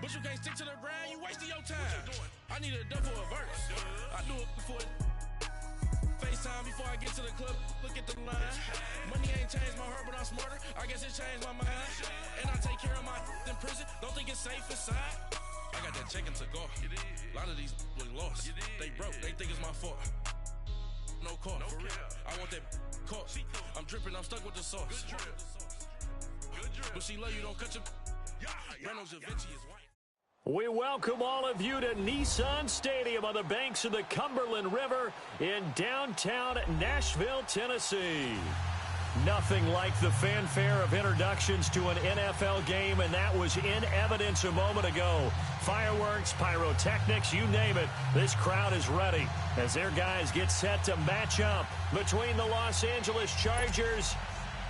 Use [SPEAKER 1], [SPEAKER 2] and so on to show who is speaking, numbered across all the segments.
[SPEAKER 1] But you can't stick to the brand, you wasting your time. I need a double a verse. I do it before FaceTime before I get to the club. Look at the line. Money ain't changed my heart, but I'm smarter. I guess it changed my mind. And I take care of my in prison. Don't think it's safe inside. I got that check and took off. A lot of these look lost. They broke. They think it's my fault. No car, for real. I want that caught. I'm dripping. I'm stuck with the sauce. Good drip. But she love you. Don't cut your. Reynolds Da Vinci is white.
[SPEAKER 2] We welcome all of you to Nissan Stadium on the banks of the Cumberland River in downtown Nashville, Tennessee. Nothing like the fanfare of introductions to an NFL game, and that was in evidence a moment ago. Fireworks, pyrotechnics, you name it. This crowd is ready as their guys get set to match up between the Los Angeles Chargers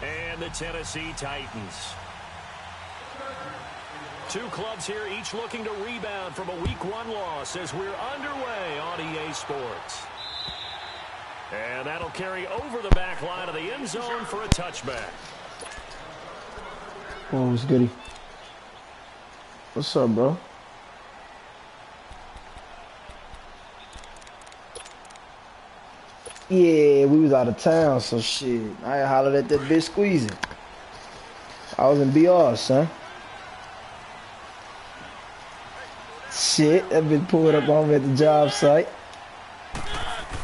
[SPEAKER 2] and the Tennessee Titans. Two clubs here, each looking to rebound from a Week 1 loss as we're underway on EA Sports. And that'll carry over the back line of the end zone for a touchback.
[SPEAKER 3] Oh, what's goody? What's up, bro? Yeah, we was out of town, so shit. I hollered at that bitch squeezing. I was in BR, son. Shit, that bitch pulled up on me at the job site.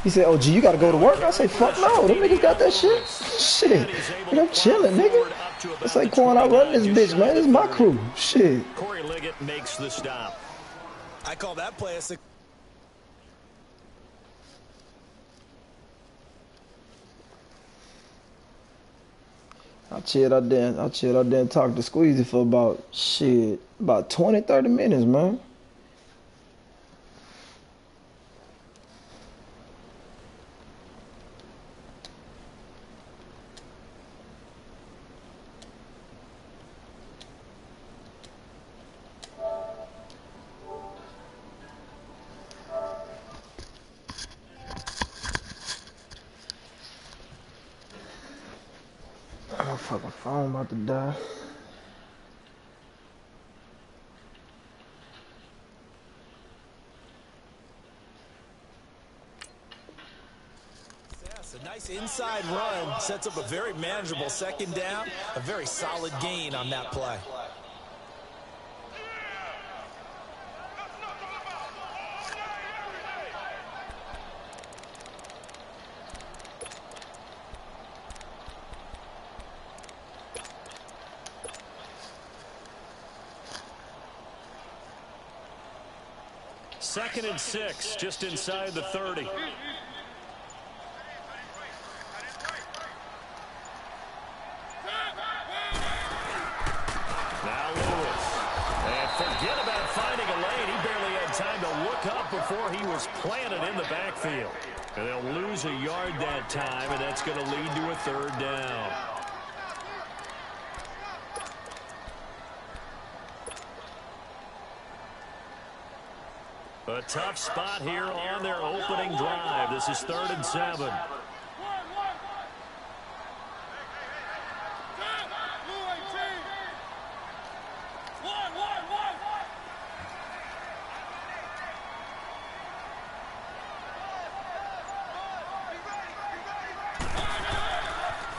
[SPEAKER 3] He said, oh, gee, you gotta go to work? I say, fuck no, them niggas got that shit. Shit, I'm chilling, nigga. It's like Quan, I run this bitch, man. This is my crew. Shit.
[SPEAKER 2] Corey Liggett makes the stop.
[SPEAKER 4] I call that play a
[SPEAKER 3] I chilled out there and talked to Squeezy for about 20, 30 minutes, man. My fucking phone about to die.
[SPEAKER 4] Yes, a nice inside run sets up a very manageable second down, a very solid gain on that play.
[SPEAKER 2] Second and 6, just inside the 30. Now Lewis. And forget about finding a lane. He barely had time to look up before he was planted in the backfield. And they'll lose a yard that time, and that's going to lead to a third down. A tough spot here on their opening drive. This is 3rd and 7.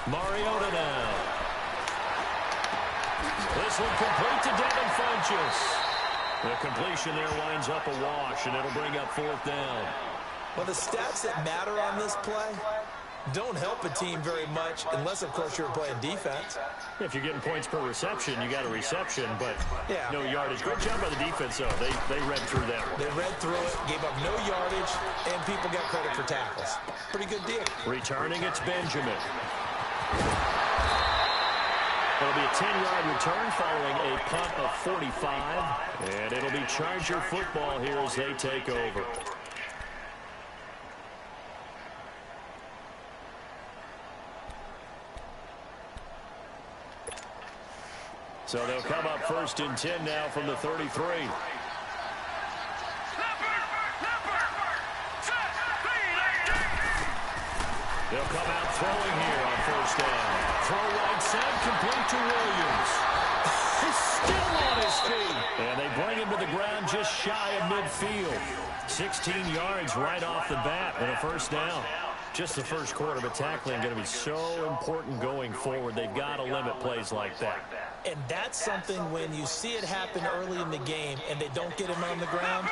[SPEAKER 2] Mariota now. This one complete to Devin Funchess. The completion there winds up a wash, and it'll bring up 4th down.
[SPEAKER 4] Well, the stats that matter on this play don't help a team very much unless, of course, you're playing defense.
[SPEAKER 2] If you're getting points per reception, you got a reception, but
[SPEAKER 4] yeah,
[SPEAKER 2] no yardage. Great job by the defense, though. They read through that one.
[SPEAKER 4] They read through it, gave up no yardage, and people got credit for tackles. Pretty good deal.
[SPEAKER 2] Returning, it's Benjamin. It'll be a 10-yard return following a punt of 45. And it'll be Charger football here as they take over. So they'll come up 1st and 10 now from the 33. They'll come out throwing here on 1st down. Throw right side, complete to Williams. He's still on his feet. And they bring him to the just shy of midfield. 16 yards right off the bat and a first down. Just the first quarter, but tackling going to be so important going forward. They've got to limit plays like that.
[SPEAKER 4] And that's something when you see it happen early in the game and they don't get him on the ground,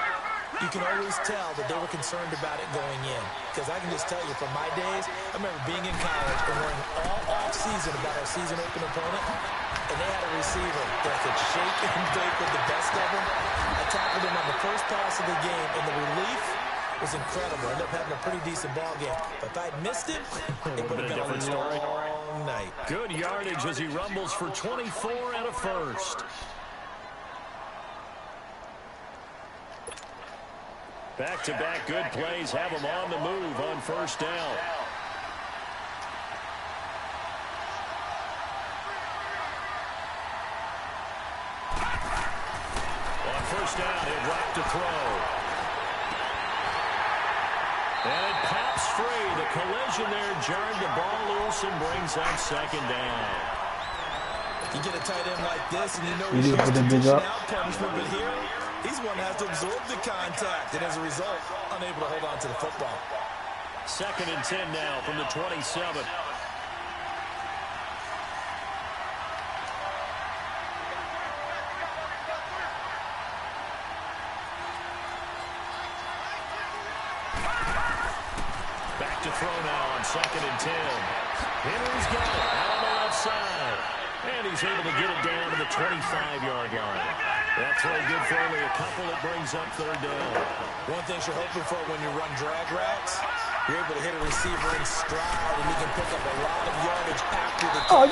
[SPEAKER 4] you can always tell that they were concerned about it going in. Because I can just tell you from my days, I remember being in college and worrying all off-season about our season-open opponent, and they had a receiver that could shake and bake with the best of them. I tackled him on the first pass of the game, and the relief was incredible. I ended up having a pretty decent ball game. But if I'd missed him, it would have been a different story. Long night.
[SPEAKER 2] Good yardage as he rumbles for 24 and a first. Back-to-back good plays have him on the move on first down. On first down, he'll drop to throw. And it pops free. The collision there jarred the ball loose and brings up second down.
[SPEAKER 4] You get a tight end like this, and you know he's used to dishing out punishment, but here, he's one that has to absorb the contact, and as a result, unable to hold on to the football.
[SPEAKER 2] 2nd and 10 now from the 27. Back to throw now on 2nd and 10. Henry's got it out on the left side. And he's able to get it down to the 25-yard line. That throw good for only a couple. It brings up 3rd down.
[SPEAKER 4] One thing you're hoping for when you run drag routes, you're able to hit a receiver in stride, and he can pick up a lot of yardage after the catch.
[SPEAKER 3] Oh,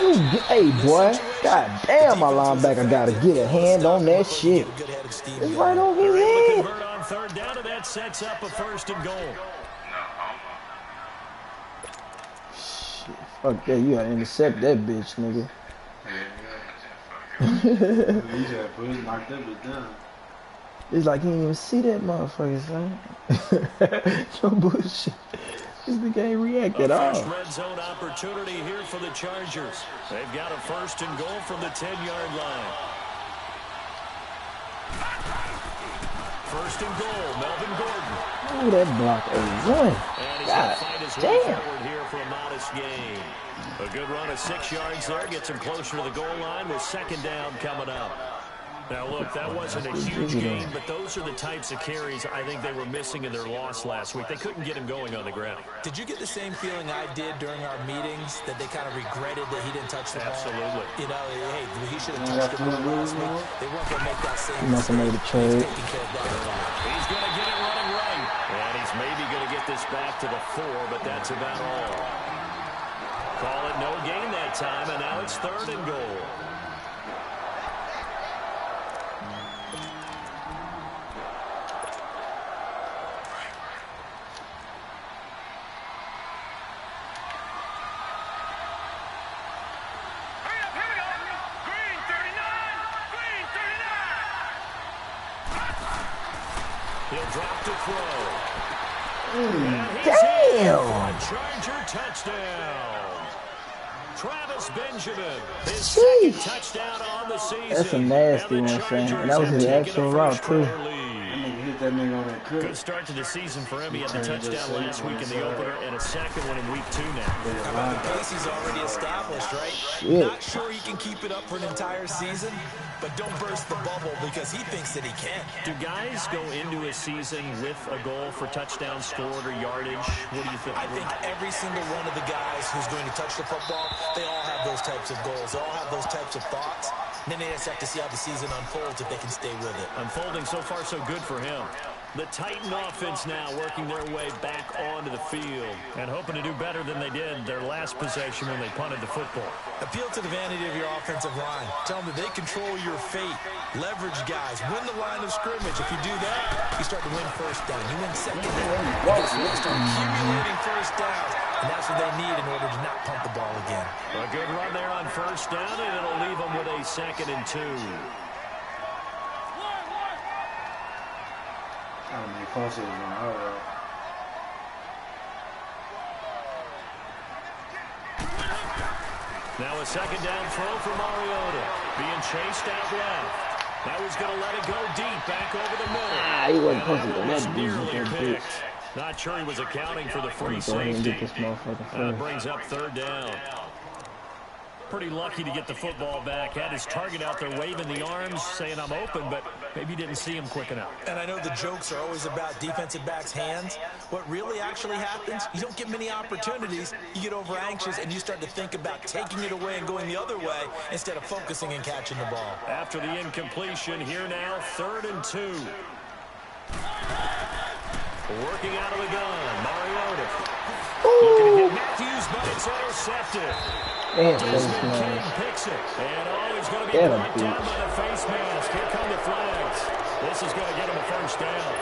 [SPEAKER 3] hey, boy. God damn, my linebacker got to get a hand on that shit. It's right over his head.
[SPEAKER 2] Convert on 3rd down, and that sets up a 1st and goal.
[SPEAKER 3] Shit, fuck that. You got to intercept that bitch, nigga. It's like you didn't even see that motherfucker, son. No bullshit. This nigga ain't react at all.
[SPEAKER 2] First red zone opportunity here for the Chargers. They've got a 1st and goal from the 10-yard line. 1st and goal, Melvin Gordon.
[SPEAKER 3] Ooh, that block A1.
[SPEAKER 2] And he's
[SPEAKER 3] God
[SPEAKER 2] going to find his way
[SPEAKER 3] damn.
[SPEAKER 2] forward here for a modest gain. A good run of 6 yards there. Gets him closer to the goal line with 2nd down coming up. Now, look, that wasn't a huge gain, but those are the types of carries I think they were missing in their loss last week. They couldn't get him going on the ground.
[SPEAKER 4] Did you get the same feeling I did during our meetings, that they kind of regretted that he didn't touch the ball?
[SPEAKER 2] Absolutely.
[SPEAKER 4] You know, hey, he should have touched the ball last week. They weren't going to make that same
[SPEAKER 3] He must have made a trade.
[SPEAKER 2] He's going to get it running right. And he's maybe going to get this back to the 4, but that's about all. Call it no gain that time, and now it's 3rd and goal. He'll drop to throw.
[SPEAKER 3] Damn.
[SPEAKER 2] Charger touchdown. Travis Benjamin, his
[SPEAKER 3] Sheesh.
[SPEAKER 2] 2nd touchdown on the season.
[SPEAKER 3] That's a nasty one, son. And that was his actual route, too.
[SPEAKER 5] That nigga on that clip.
[SPEAKER 2] Good start to the season for him. He had the touchdown last week in the opener and a 2nd one in week 2 now.
[SPEAKER 4] The pace he's already established, right?
[SPEAKER 3] Shit.
[SPEAKER 4] Not sure he can keep it up for an entire season, but don't burst the bubble because he thinks that he can.
[SPEAKER 2] Do guys go into a season with a goal for touchdowns scored or yardage? What do you think?
[SPEAKER 4] I think every single one of the guys who's going to touch the football, they all have those types of goals. They all have those types of thoughts. And then they just have to see how the season unfolds if they can stay with it.
[SPEAKER 2] Unfolding so far so good for him. The Titan offense now working their way back onto the field and hoping to do better than they did their last possession when they punted the football.
[SPEAKER 4] Appeal to the vanity of your offensive line. Tell them that they control your fate. Leverage guys. Win the line of scrimmage. If you do that, you start to win 1st down. You win 2nd down. You start accumulating 1st downs. And that's what they need in order to not punt the ball again.
[SPEAKER 2] A good run there on 1st down, and it'll leave them with a 2nd and 2. Now a 2nd down throw for Mariota. Being chased out left. Now he's going to let it go deep back over the middle.
[SPEAKER 3] he wasn't supposed to go
[SPEAKER 2] Was
[SPEAKER 3] that deep with
[SPEAKER 2] nearly
[SPEAKER 3] that bitch.
[SPEAKER 2] picked. Not sure he was accounting for the free
[SPEAKER 3] Go ahead and
[SPEAKER 2] safety.
[SPEAKER 3] get this motherfucker first.
[SPEAKER 2] Brings up third down. Pretty lucky to get the football back. Had his target out there waving the arms, saying I'm open, but maybe didn't see him quick enough.
[SPEAKER 4] And I know the jokes are always about defensive backs' hands. What really actually happens, you don't get many opportunities. You get over anxious and you start to think about taking it away and going the other way instead of focusing and catching the ball.
[SPEAKER 2] After the incompletion, here now, 3rd and 2. Working out of the gun, Mariota. Looking to hit Matthews, but it's intercepted.
[SPEAKER 3] Damn,
[SPEAKER 2] Picks it. And he's going to be brought down by the face mask. Here come the flags. This is going to get him a first down.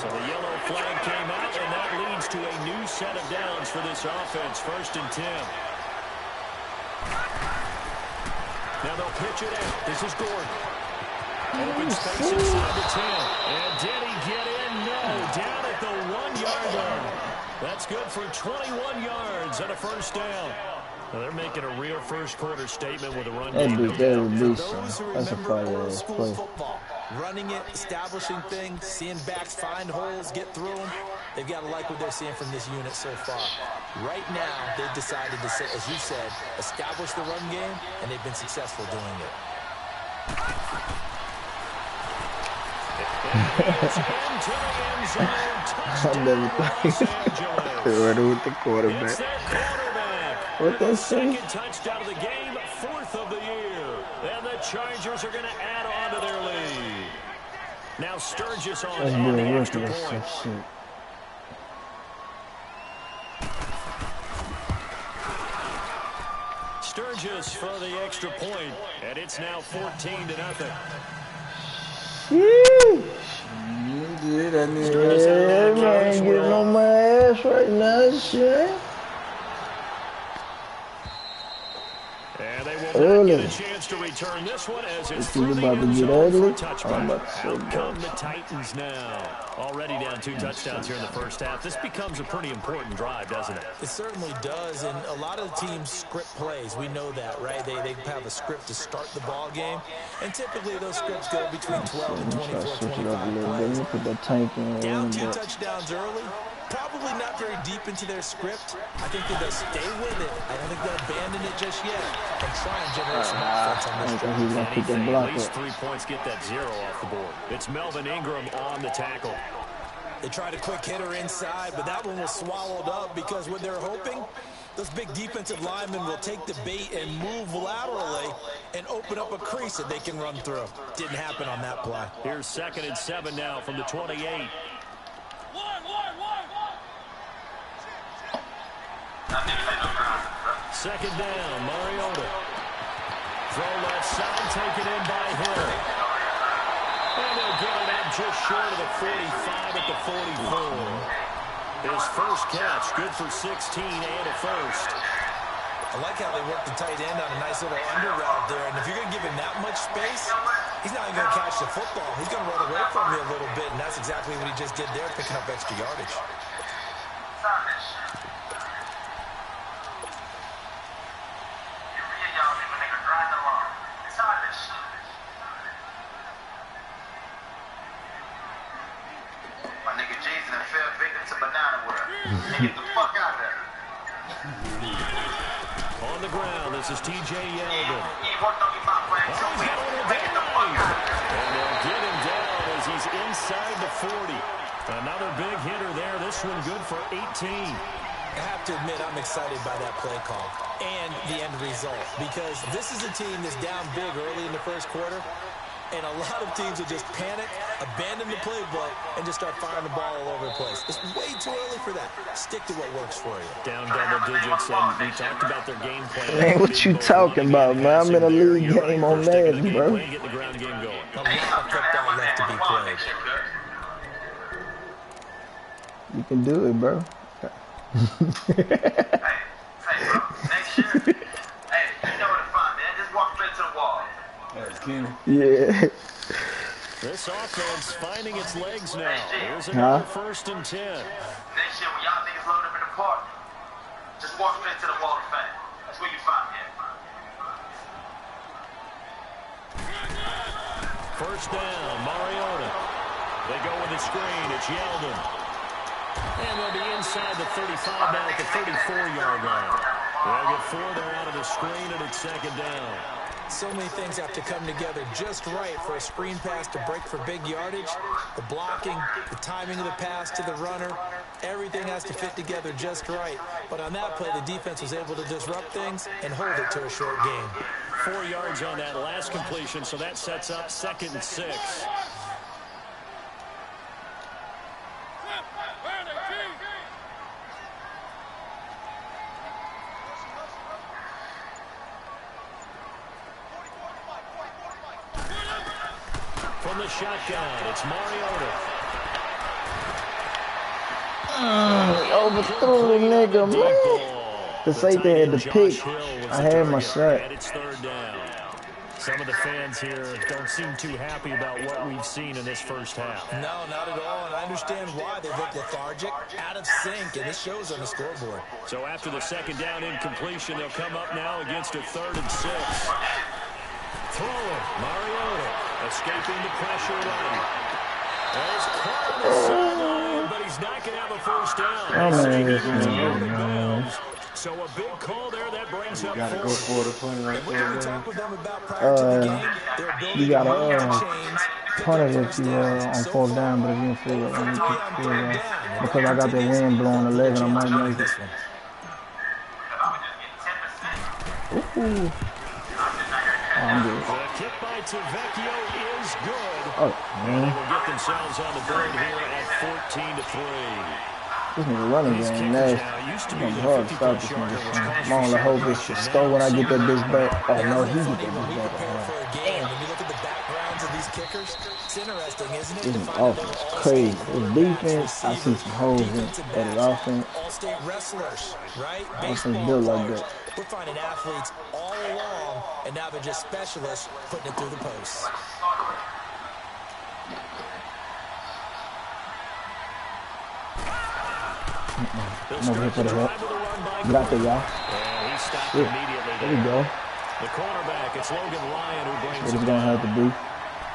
[SPEAKER 2] So the yellow flag came out, and that leads to a new set of downs for this offense. 1st and 10. Now they'll pitch it out. This is Gordon. Open space inside the 10. And did he get in? No. Down at the 1-yard line. That's good for 21 yards and a first down. Now they're making a real first-quarter statement with a run game.
[SPEAKER 3] That's a fire-ass play.
[SPEAKER 4] Football, running it, establishing things, seeing backs find holes, get through them. They've got to like what they're seeing from this unit so far. Right now, they've decided to, as you said, establish the run game, and they've been successful doing it.
[SPEAKER 3] I never thought running with the quarterback. What that say?
[SPEAKER 2] Second touchdown of the game, 4th of the year. And the Chargers are going to add on to their lead. Now Sturgis on the extra point. Sturgis for the extra point, and it's now 14-0.
[SPEAKER 3] Yeah, man, getting on my ass right now, shit.
[SPEAKER 2] And they will not get a chance to return this one as it's through the end zone for a touchback. Out come the Titans now. Already down 2 touchdowns here in the first half. This becomes a pretty important drive, doesn't it?
[SPEAKER 4] It certainly does, and a lot of the teams script plays. We know that, right? They have a script to start the ball game, and typically those scripts go between 12 and 24, 25 plays.
[SPEAKER 3] Put that tank in.
[SPEAKER 4] Down 2 touchdowns early. Probably not very deep into their script. I think that they'll stay with it. I don't think they'll abandon it just yet and try and generate some offense on this drive.
[SPEAKER 2] At least 3 points, get that 0 off the board. It's Melvin Ingram on the tackle.
[SPEAKER 4] They tried a quick hitter inside, but that one was swallowed up because what they're hoping, those big defensive linemen will take the bait and move laterally and open up a crease that they can run through. Didn't happen on that play.
[SPEAKER 2] Here's 2nd and 7 now from the 28. Second down, Mariota. Throw left side, taken in by Hill. And they'll get it up just short of the 45 at the 44. His first catch, good for 16 and a first.
[SPEAKER 4] I like how they work the tight end on a nice little under route there. And if you're going to give him that much space, he's not even going to catch the football. He's going to run away from you a little bit, and that's exactly what he just did there, picking up extra yardage.
[SPEAKER 6] Get the fuck out of there.
[SPEAKER 2] On the ground, this is T.J. Yeldon.
[SPEAKER 6] He worked on your mouth, man. So get the fuck out of there.
[SPEAKER 2] And they'll get him down as he's inside the 40. Another big hitter there. This one good for 18.
[SPEAKER 4] I have to admit, I'm excited by that play call and the end result because this is a team that's down big early in the first quarter, and a lot of teams will just panic, abandon the playbook, and just start firing the ball all over the place. It's way too early for that. Stick to what works for you.
[SPEAKER 2] Down double digits, and we talked about their game plan.
[SPEAKER 3] Man, what you talking about, man? I'm in a league game on Madden, bro.
[SPEAKER 2] Get the ground game going.
[SPEAKER 4] A lot of football left to be played.
[SPEAKER 3] You can do it, bro.
[SPEAKER 6] Hey, bro. Next year, hey, you know what to find, man. Just walk straight to the wall.
[SPEAKER 5] That's Kenny.
[SPEAKER 3] Yeah.
[SPEAKER 2] This offense finding its legs now. Here's another 1st and 10.
[SPEAKER 6] Next year, when y'all niggas load up in the park, just walk straight to the wall of fame. That's where you find him.
[SPEAKER 2] First down, Mariota. They go with the screen. It's Yeldon. And they'll be inside the 35 now at the 34-yard line. They'll get 4 there out of the screen, and it's second down.
[SPEAKER 4] So many things have to come together just right for a screen pass to break for big yardage. The blocking, the timing of the pass to the runner, everything has to fit together just right. But on that play, the defense was able to disrupt things and hold it to a short gain.
[SPEAKER 2] 4 yards on that last completion, so that sets up 2nd and 6. From the shotgun, it's Mariota.
[SPEAKER 3] Overthrew the nigga, man. The safety had the pick. I had my shot.
[SPEAKER 2] And it's 3rd down. Some of the fans here don't seem too happy about what we've seen in this first half.
[SPEAKER 4] No, not at all, and I understand why they look lethargic, out of sync, and this shows on the scoreboard.
[SPEAKER 2] So after the 2nd down incompletion, they'll come up now against a 3rd and 6. Throwing, Mariota, escaping the pressure run. There's caught on the sideline, but he's not going to have a first down. So a big call there that brings up 4.
[SPEAKER 5] Go for the punt right there.
[SPEAKER 3] You gotta punt it if you on 4th down, but if you don't feel it, then you can feel it. Because I got the wind blowing the leg, and I might make it. Ooh. Oh, I'm good.
[SPEAKER 2] The kick by Tavecchio is good.
[SPEAKER 3] Oh, man.
[SPEAKER 2] They will get themselves on the board here at 14-3.
[SPEAKER 3] This nigga running game nasty. I'm hard to stop this nigga. I'm only hope it's the score when I get that bitch back. Oh, no, he get that bitch back.
[SPEAKER 4] Damn. When you look at the backgrounds of these kickers, it's interesting, isn't it?
[SPEAKER 3] This is offense crazy. His defense, I see some holes in it. But his offense,
[SPEAKER 4] all-state wrestlers, right?
[SPEAKER 3] offense built like that.
[SPEAKER 4] We're finding athletes all along, and now they're just specialists putting it through the posts.
[SPEAKER 3] I'm over here for the help. Get out there, y'all. Shit. There we go.
[SPEAKER 2] The cornerback, it's Logan Lyon who brings
[SPEAKER 3] What it's going to have to be.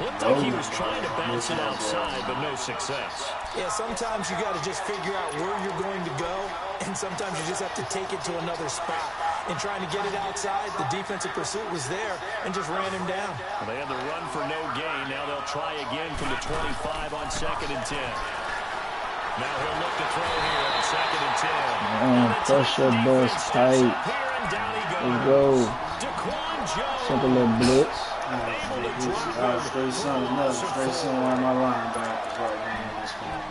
[SPEAKER 2] Looked like he was trying to bounce it outside, but no success.
[SPEAKER 4] Yeah, sometimes you got to just figure out where you're going to go, and sometimes you just have to take it to another spot. And trying to get it outside, the defensive pursuit was there and just ran him down.
[SPEAKER 2] Well, they had the run for no gain. Now they'll try again from the 25 on 2nd and 10. Now he'll look to throw here on 2nd and 10.
[SPEAKER 3] Pressure bust tight. Let's go. Simple little blitz.
[SPEAKER 5] Straight son, another straight son on my linebackers right now in this game.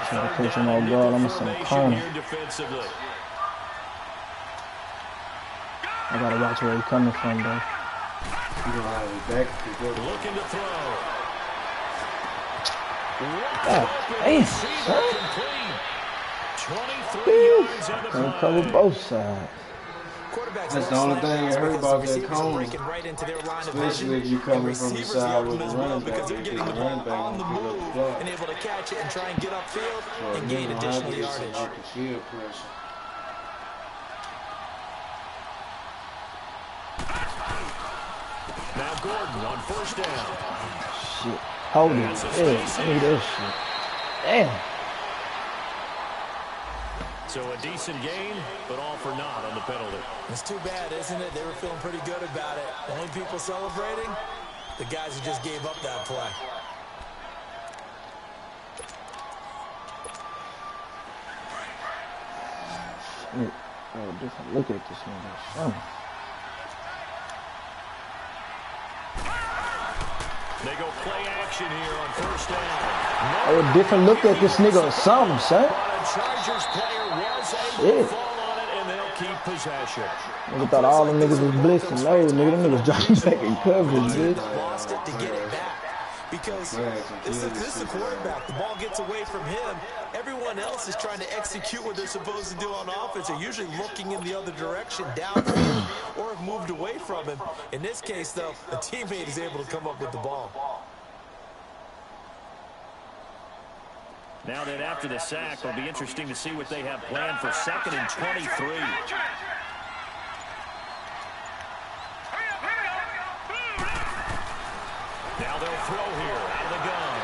[SPEAKER 3] Trying to catch him off guard. I'm going to send a corner. I got to watch where he's coming from, though.
[SPEAKER 2] Looking to throw.
[SPEAKER 3] God damn, son.
[SPEAKER 2] 23 yards on the play.
[SPEAKER 3] Gonna cover both sides.
[SPEAKER 5] That's the only thing I heard about that cone. Especially if you coming from the side with the running back.
[SPEAKER 4] They're getting the ball on the move and able to catch it and try and get upfield and gain additional yardage.
[SPEAKER 2] Now Gordon on 1st down.
[SPEAKER 3] Shit. Hold it. Yeah, I need that shit. Damn.
[SPEAKER 2] So a decent gain, but all for naught on the penalty.
[SPEAKER 4] It's too bad, isn't it? They were feeling pretty good about it. The only people celebrating, the guys who just gave up that play.
[SPEAKER 3] Oh, different look at this nigga. Oh.
[SPEAKER 2] They go play action here on 1st down.
[SPEAKER 3] Oh, a different look at this nigga or something, son.
[SPEAKER 2] Chargers player was able to fall on it, and they'll keep possession.
[SPEAKER 3] Nigga thought all them niggas was blitzing. No, nigga, them niggas dropping back in coverage, bitch.
[SPEAKER 4] Lost it to get it back. Because this is the quarterback. The ball gets away from him. Everyone else is trying to execute what they're supposed to do on offense. They're usually looking in the other direction, downfield, or have moved away from him. In this case, though, a teammate is able to come up with the ball.
[SPEAKER 2] Now that after the sack, it'll be interesting to see what they have planned for 2nd and 23. Now they'll throw here out of the gun.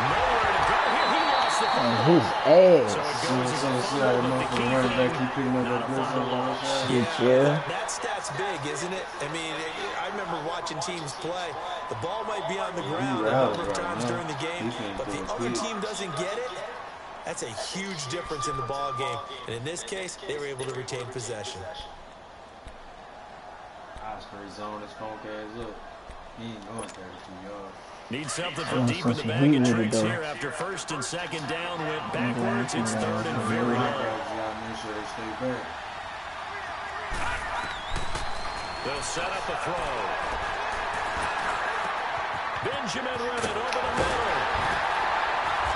[SPEAKER 2] Nowhere to go here. He lost the football.
[SPEAKER 3] His ass.
[SPEAKER 2] So it goes as a fumble, but the key thing, not a fumble loss.
[SPEAKER 3] Yeah.
[SPEAKER 4] That stat's big, isn't it? I mean, I remember watching teams play. The ball might be on the ground a number of times during the game, but the other team doesn't get it. That's a huge difference in the ball game. And in this case, they were able to retain possession.
[SPEAKER 5] Oscar zone his funk ass up. He ain't going 32 yards.
[SPEAKER 2] Need something from deep in the bag of tricks here after first and second down went backwards. It's third and very low.
[SPEAKER 5] Make sure they stay back.
[SPEAKER 2] They'll set up a throw. Benjamin with it over the middle.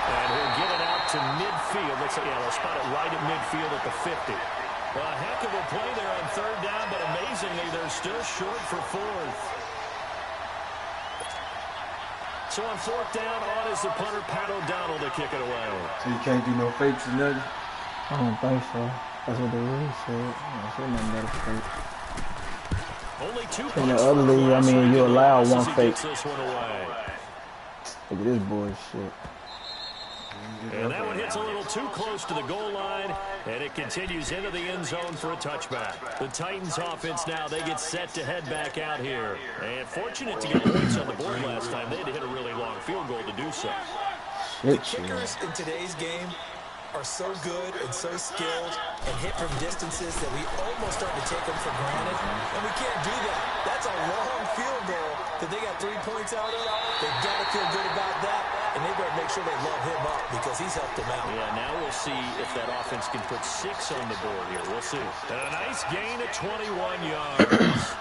[SPEAKER 2] And he'll get it out to midfield. Let's say, they'll spot it right at midfield at the 50. Well, a heck of a play there on third down, but amazingly, they're still short for fourth. So on fourth down, on is the punter, Pat O'Donnell, to kick it away.
[SPEAKER 5] So you can't do no fakes or nothing?
[SPEAKER 3] I don't think so. That's what they really said. I said nothing about a fake.
[SPEAKER 2] Only 2
[SPEAKER 3] In the
[SPEAKER 2] points
[SPEAKER 3] other league, I mean, you allow
[SPEAKER 2] as
[SPEAKER 3] one
[SPEAKER 2] he
[SPEAKER 3] fake.
[SPEAKER 2] gets this one away.
[SPEAKER 3] Look at this bullshit.
[SPEAKER 2] And that one hits a little too close to the goal line, and it continues into the end zone for a touchback. The Titans offense now, they get set to head back out here. And fortunate to get points on the board last time. They had to hit a really long field goal to do so.
[SPEAKER 4] The kickers in today's game are so good and so skilled and hit from distances that we almost start to take them for granted. And we can't do that. That's a long field goal that they got 3 points out of. They've got to feel good about that. And they better make sure they love him up because he's helped them out.
[SPEAKER 2] Yeah, now we'll see if that offense can put 6 on the board here. We'll see. And a nice gain of 21 yards.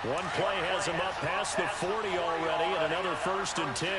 [SPEAKER 2] One play has him up past the 40 already, and another first and 10.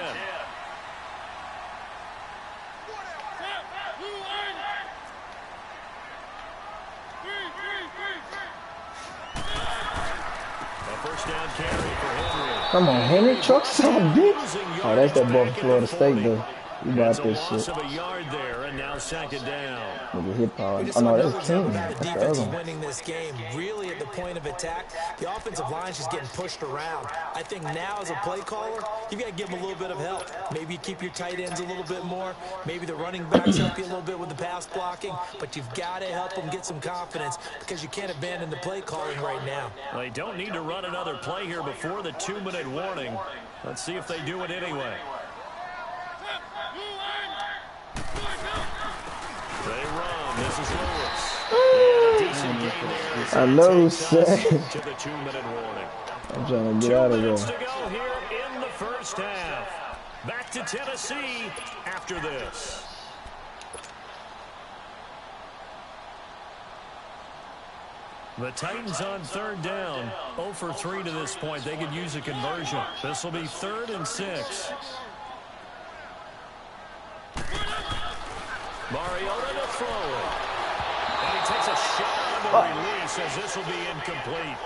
[SPEAKER 2] First down carry for Henry.
[SPEAKER 3] Come on, Henry. Truck some bitch. Oh, that's that ball from Florida State, though. You got this shit.
[SPEAKER 2] Loss of a yard there, and now second down.
[SPEAKER 3] With the hip power. Oh, no, that's King.
[SPEAKER 4] The
[SPEAKER 3] That's the
[SPEAKER 4] defense
[SPEAKER 3] other
[SPEAKER 4] is
[SPEAKER 3] one.
[SPEAKER 4] winning this game really at the point of attack. The offensive line is just getting pushed around. I think now as a play caller, you've got to give them a little bit of help. Maybe you keep your tight ends a little bit more. Maybe the running backs help you a little bit with the pass blocking. But you've got to help them get some confidence because you can't abandon the play calling right now.
[SPEAKER 2] They don't need to run another play here before the 2-minute warning. Let's see if they do it anyway. They run. This is Lewis. And a decent gain there.
[SPEAKER 3] I know, sir.
[SPEAKER 2] To the 2-minute warning.
[SPEAKER 3] I'm trying to get out of
[SPEAKER 2] 2 minutes
[SPEAKER 3] there.
[SPEAKER 2] to go here in the first half. Back to Tennessee after this. The Titans on third down. 0 for 3 to this point. They could use a conversion. This will be 3rd and 6. Mariota to throw it. And he takes a shot on the release as this will be incomplete.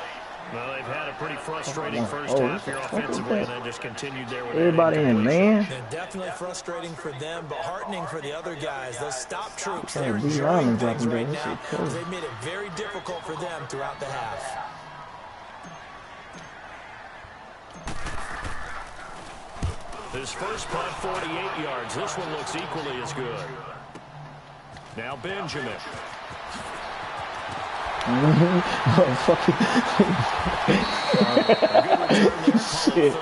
[SPEAKER 2] Well, they've had a pretty frustrating first half here offensively, and then just continued there with
[SPEAKER 3] Everybody in, man.
[SPEAKER 4] And definitely frustrating for them, but heartening for the other guys. Those stop troops,
[SPEAKER 3] Yeah,
[SPEAKER 4] they're
[SPEAKER 3] D.
[SPEAKER 4] enjoying
[SPEAKER 3] Lyman
[SPEAKER 4] things
[SPEAKER 3] dropping
[SPEAKER 4] right
[SPEAKER 3] down.
[SPEAKER 4] now.
[SPEAKER 3] This shit crazy.
[SPEAKER 4] They've made it very difficult for them throughout the half.
[SPEAKER 2] His first punt, 48 yards. This one looks equally as good. Now Benjamin.
[SPEAKER 3] Shit.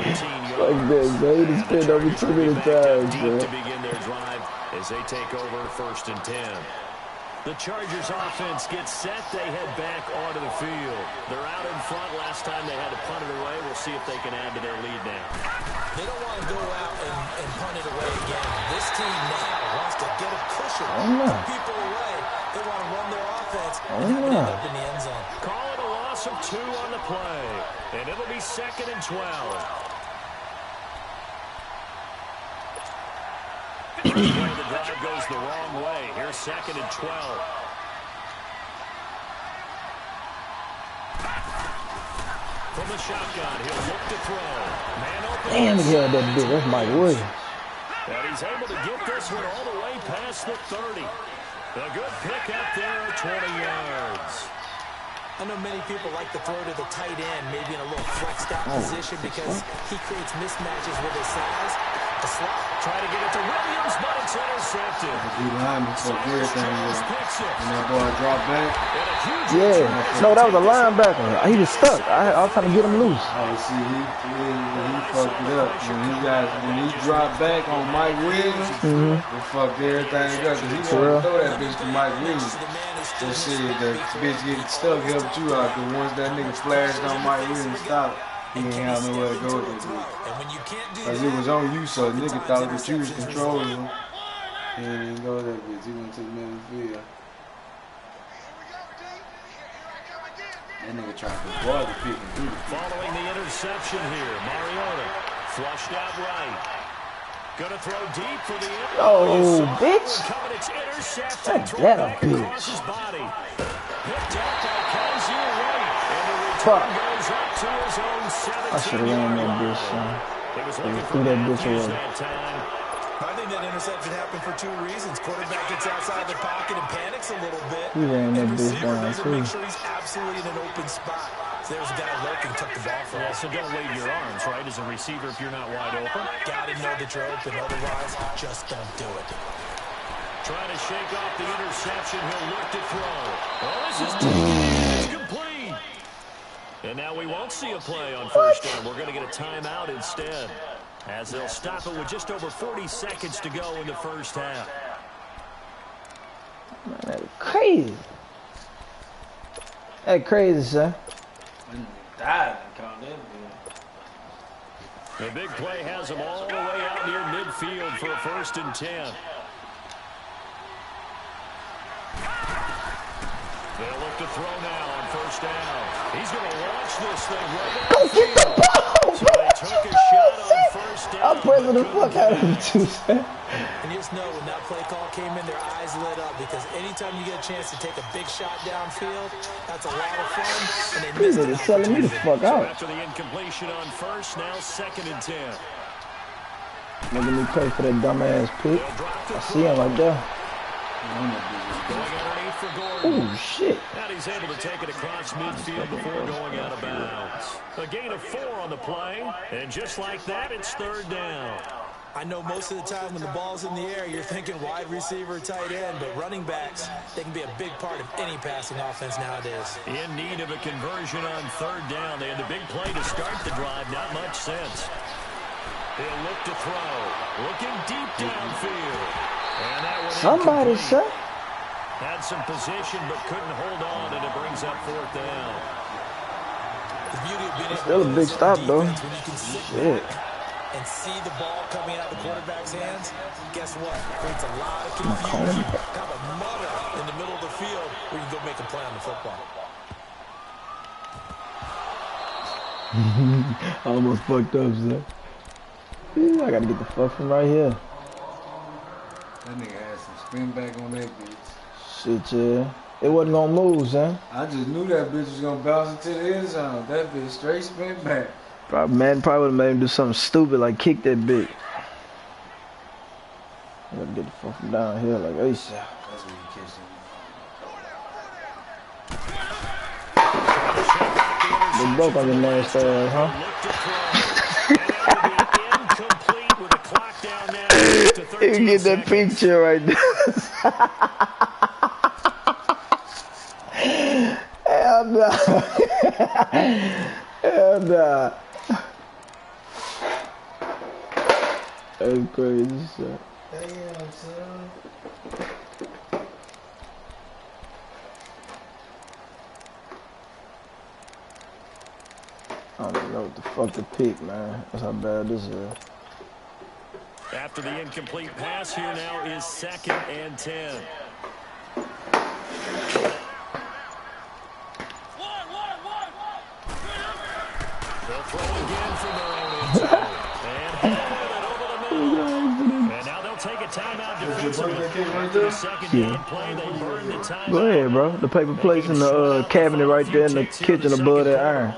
[SPEAKER 3] Like this, bro. He just spent over too many times, bro.
[SPEAKER 2] To begin their drive as they take over 1st and 10. The Chargers offense gets set. They head back onto the field. They're out in front. Last time they had to punt it away. We'll see if they can add to their lead now.
[SPEAKER 4] They don't want to go out and punt it away again. This team now wants to get a cushion, put people away. They want to run their offense and have it end up in the end zone.
[SPEAKER 2] Call it a loss of 2 on the play. And it'll be 2nd and 12. The drive goes the wrong way. Here's 2nd and 12. From the shotgun, he'll look to throw. Man open.
[SPEAKER 3] Damn, he had that bitch. That's Mike Williams.
[SPEAKER 2] And he's able to get this one all the way past the 30. A good pick up there at 20 yards.
[SPEAKER 4] I know many people like to throw to the tight end, maybe in a little flexed out position because he creates mismatches with his size. A slot.
[SPEAKER 2] Try to get it to Williams, but it's intercepted.
[SPEAKER 5] The lineman fucked everything up. And that boy dropped back.
[SPEAKER 3] Yeah. No, that was a linebacker. He was stuck. I was trying to get him loose.
[SPEAKER 5] Oh, see, he fucked it up. When he dropped back on Mike Williams, it fucked everything up. Because he wanted to throw that bitch to Mike Williams. So shit, the bitch getting stuck helped you out. Because once that nigga flashed on Mike Williams, stopped. He ain't have nowhere to go with that bitch. Cause it was on you, so the nigga thought that you was controlling him. He didn't go with that bitch. He went to the middle of the field. That nigga tried to avoid the pick and through.
[SPEAKER 2] Following the interception here, Mariota flushed out right. Gonna throw deep for the end.
[SPEAKER 3] Oh, bitch.
[SPEAKER 2] It's intercepted.
[SPEAKER 3] That a bitch.
[SPEAKER 2] His body. Picked up by Kelsey White. And the return
[SPEAKER 3] Fuck.
[SPEAKER 2] goes up to his own 17.
[SPEAKER 3] I should have ran that bitch, son. Threw that bitch away.
[SPEAKER 4] I think that interception happened for two reasons. Quarterback gets outside the pocket and panics a little bit.
[SPEAKER 3] He ran that bitch
[SPEAKER 4] Receiver
[SPEAKER 3] down,
[SPEAKER 4] doesn't
[SPEAKER 3] too.
[SPEAKER 4] make sure he's absolutely in an open spot. So there's a guy lurking, took the ball from him.
[SPEAKER 2] So don't wave your arms, right, as a receiver if you're not wide open.
[SPEAKER 4] Gotta know that you're open, otherwise, just don't do it.
[SPEAKER 2] Trying to shake off the interception. He'll look to throw. Oh, this is it's complete. And now we won't see a play on first down. We're going to get a timeout instead, as they'll stop it with just over 40 seconds to go in the first half.
[SPEAKER 3] Man, that's crazy. That's crazy, son.
[SPEAKER 2] The big play has them all the way out near midfield for a 1st and 10. They'll look to throw now on first down. He's going to launch this thing right down.
[SPEAKER 3] Don't get the ball,
[SPEAKER 2] So they took a shot on first down.
[SPEAKER 3] I'm pressing the fuck out of him, too, son.
[SPEAKER 4] And just know when that play call came in, their eyes lit up because anytime you get a chance to take a big shot downfield, that's a lot of fun. And they missed it.
[SPEAKER 3] They're selling me the fuck
[SPEAKER 2] So
[SPEAKER 3] out.
[SPEAKER 2] after the incompletion on first, now 2nd and 10.
[SPEAKER 3] Making me pay for that dumbass pick. I see him right there.
[SPEAKER 2] Going underneath for Gordon.
[SPEAKER 3] Oh, shit.
[SPEAKER 2] And he's able to take it across midfield before going out of bounds. A gain of 4 on the play, and just like that, it's 3rd down.
[SPEAKER 4] I know most of the time when the ball's in the air, you're thinking wide receiver, tight end, but running backs, they can be a big part of any passing offense nowadays.
[SPEAKER 2] In need of a conversion on 3rd down. They had the big play to start the drive, not much sense. He'll look to throw. Looking deep downfield. And that one
[SPEAKER 3] Somebody,
[SPEAKER 2] incomplete.
[SPEAKER 3] son.
[SPEAKER 2] Had some position, but couldn't hold on, and it brings up 4th down.
[SPEAKER 4] The beauty of being
[SPEAKER 3] Still a big stop, though.
[SPEAKER 4] when you can sit
[SPEAKER 3] Shit.
[SPEAKER 4] back and see the ball coming out of the quarterback's hands, guess what? It creates a lot of confusion, kind of a mutter in the middle of the field where you can go make a play on the football.
[SPEAKER 3] I almost fucked up, son. Ooh, I gotta get the fuck from right here.
[SPEAKER 5] That nigga had some spin back on that bitch.
[SPEAKER 3] Shit, yeah. It wasn't gonna move, son.
[SPEAKER 5] I just knew that bitch was gonna bounce into the end zone. That bitch straight spin back.
[SPEAKER 3] Madden probably would've made him do something stupid like kick that bitch. I gotta get the fuck from down here like ASAP.
[SPEAKER 5] That's when you catch him.
[SPEAKER 3] They broke on your nasty ass, huh? You get that picture right there. Hell no. Hell no. That's crazy shit.
[SPEAKER 5] Damn, son.
[SPEAKER 3] I don't even know what the fuck to pick, man. That's how bad this is.
[SPEAKER 2] After the incomplete pass, here now is 2nd and 10. They'll throw again from their own end zone. And now they'll take a timeout defensively. The second down play, they burn the timeout.
[SPEAKER 3] Go ahead, bro. The paper plates in the cabinet right there in the kitchen above that iron.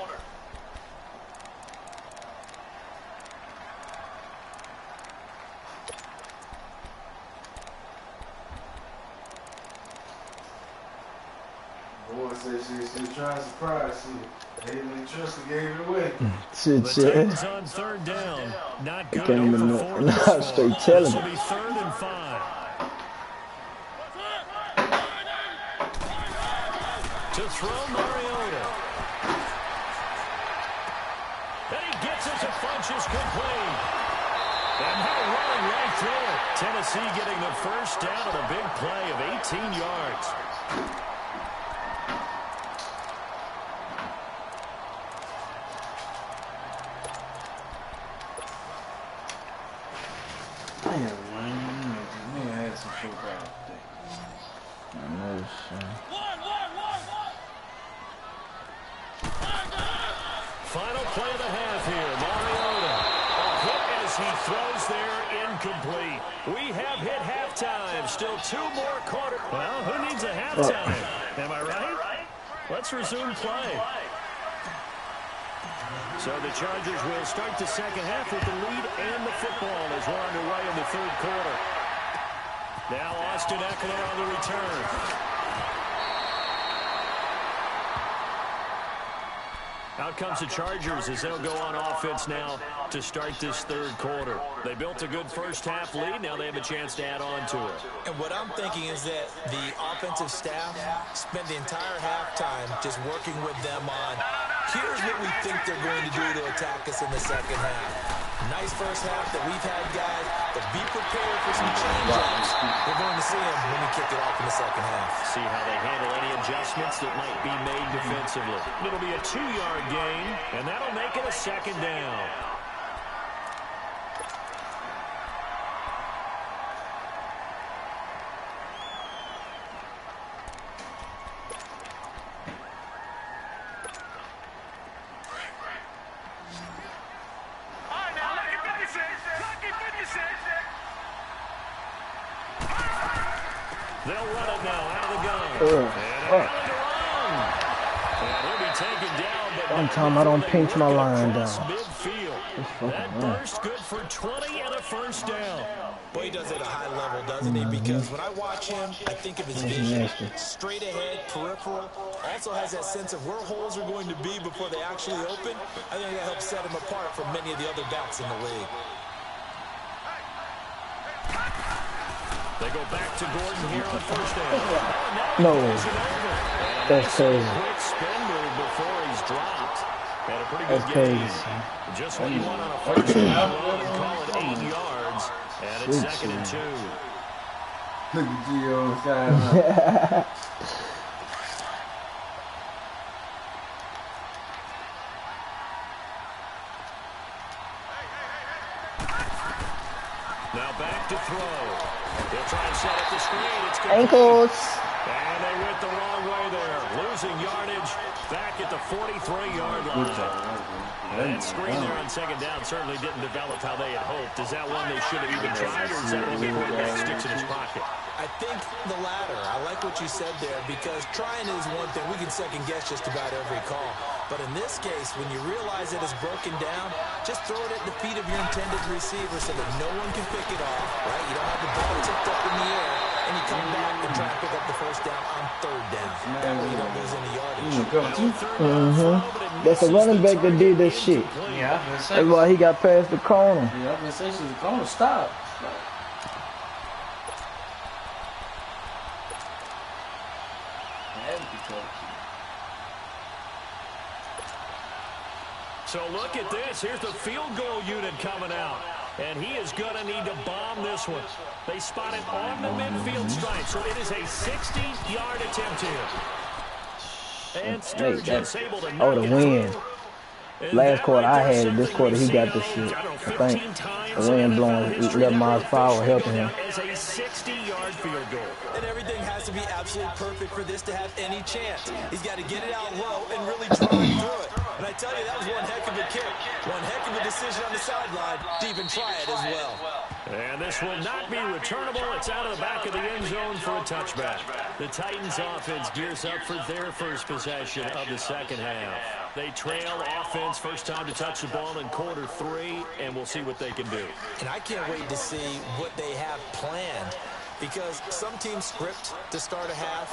[SPEAKER 5] Boy said she trying to surprise shit. They didn't trust her, gave it away.
[SPEAKER 3] Shit.
[SPEAKER 2] Titans on third down. Not good.
[SPEAKER 3] Can't even know. Straight telling
[SPEAKER 2] This will
[SPEAKER 3] me.
[SPEAKER 2] be 3rd and 5. To throw Mariota. And he gets it to Funchess complete. And they're running right through it. Tennessee getting the first down on a big play of 18 yards.
[SPEAKER 5] Damn, man. Man, I had some football today.
[SPEAKER 3] I know, son.
[SPEAKER 2] Final play of the half here. Mariota. A hit as he throws there, incomplete. We have hit halftime. Still 2 more quarters. Well, who needs a halftime? Am I right? Let's resume play. So the Chargers will start the second half with the lead and the football as we're underway in the 3rd quarter. Now Austin Eckler on the return. Out comes the Chargers as they'll go on offense now to start this 3rd quarter. They built a good first half lead. Now they have a chance to add on to it.
[SPEAKER 4] And what I'm thinking is that the offensive staff spent the entire halftime just working with them on, here's what we think they're going to do to attack us in the second half. Nice first half that we've had, guys, but be prepared for some change-ups. We're going to see them when we kick it off in the second half.
[SPEAKER 2] See how they handle any adjustments that might be made defensively. It'll be a 2-yard gain, and that'll make it a 2nd down. They'll run it now out of the gun. And he'll be taken down, but
[SPEAKER 3] One time I don't pinch my line down.
[SPEAKER 2] Midfield. That burst good for 20 and a first down.
[SPEAKER 4] Boy, he does it at a high level, doesn't he? Because when I watch him, I think of his vision. Straight ahead, peripheral. Also has that sense of where holes are going to be before they actually open. I think that helps set him apart from many of the other backs in the league.
[SPEAKER 2] They go back to Gordon here on first down.
[SPEAKER 3] No. That's crazy.
[SPEAKER 2] Quick spin move before he's dropped. Had a pretty
[SPEAKER 3] That's
[SPEAKER 2] good
[SPEAKER 3] crazy,
[SPEAKER 2] game.
[SPEAKER 3] son.
[SPEAKER 2] Just what you want on a first down run and call it 8 yards. And it's 2nd and 2.
[SPEAKER 5] Look at Gio on the sideline.
[SPEAKER 2] Now back to throw. They'll try and set up the screen. It's complete.
[SPEAKER 3] Ankles.
[SPEAKER 2] And they went the wrong way there. Losing yardage back at the 43-yard line. That screen there on 2nd down certainly didn't develop how they had hoped. Is that one they should have even tried, or is that one the quarterback sticks in his pocket?
[SPEAKER 4] I think the latter. I like what you said there, because trying is one thing. We can second guess just about every call. But in this case, when you realize that it's broken down, just throw it at the feet of your intended receiver so that no one can pick it off, right? You don't have the ball tipped up in the air, and you come back and try and pick up the first down on 3rd down. That way you don't lose any yardage.
[SPEAKER 3] That's a running back that did that shit.
[SPEAKER 5] Yeah,
[SPEAKER 3] That's why he got past the corner.
[SPEAKER 5] yeah, I've been saying she's going to stop.
[SPEAKER 2] So look at this. Here's the field goal unit coming out. And he is going to need to bomb this one. They spot it on the midfield stripe. So it is a 60-yard attempt here. And Sturgis able to knock it
[SPEAKER 3] win.
[SPEAKER 2] through.
[SPEAKER 3] Last quarter I had it. This quarter he got this shit. I think the wind blowing 11 miles per hour helping him.
[SPEAKER 2] As a 60-yard field goal.
[SPEAKER 4] And everything has to be absolutely perfect for this to have any chance. He's got to get it out low and really drive through it. And I tell you, that was one heck of a kick. One heck of a decision on the sideline to even try it as well.
[SPEAKER 2] And this will not be returnable. It's out of the back of the end zone for a touchback. The Titans offense gears up for their first possession of the second half. They trail offense, first time to touch the ball in quarter 3, and we'll see what they can do.
[SPEAKER 4] And I can't wait to see what they have planned, because some teams script to start a half,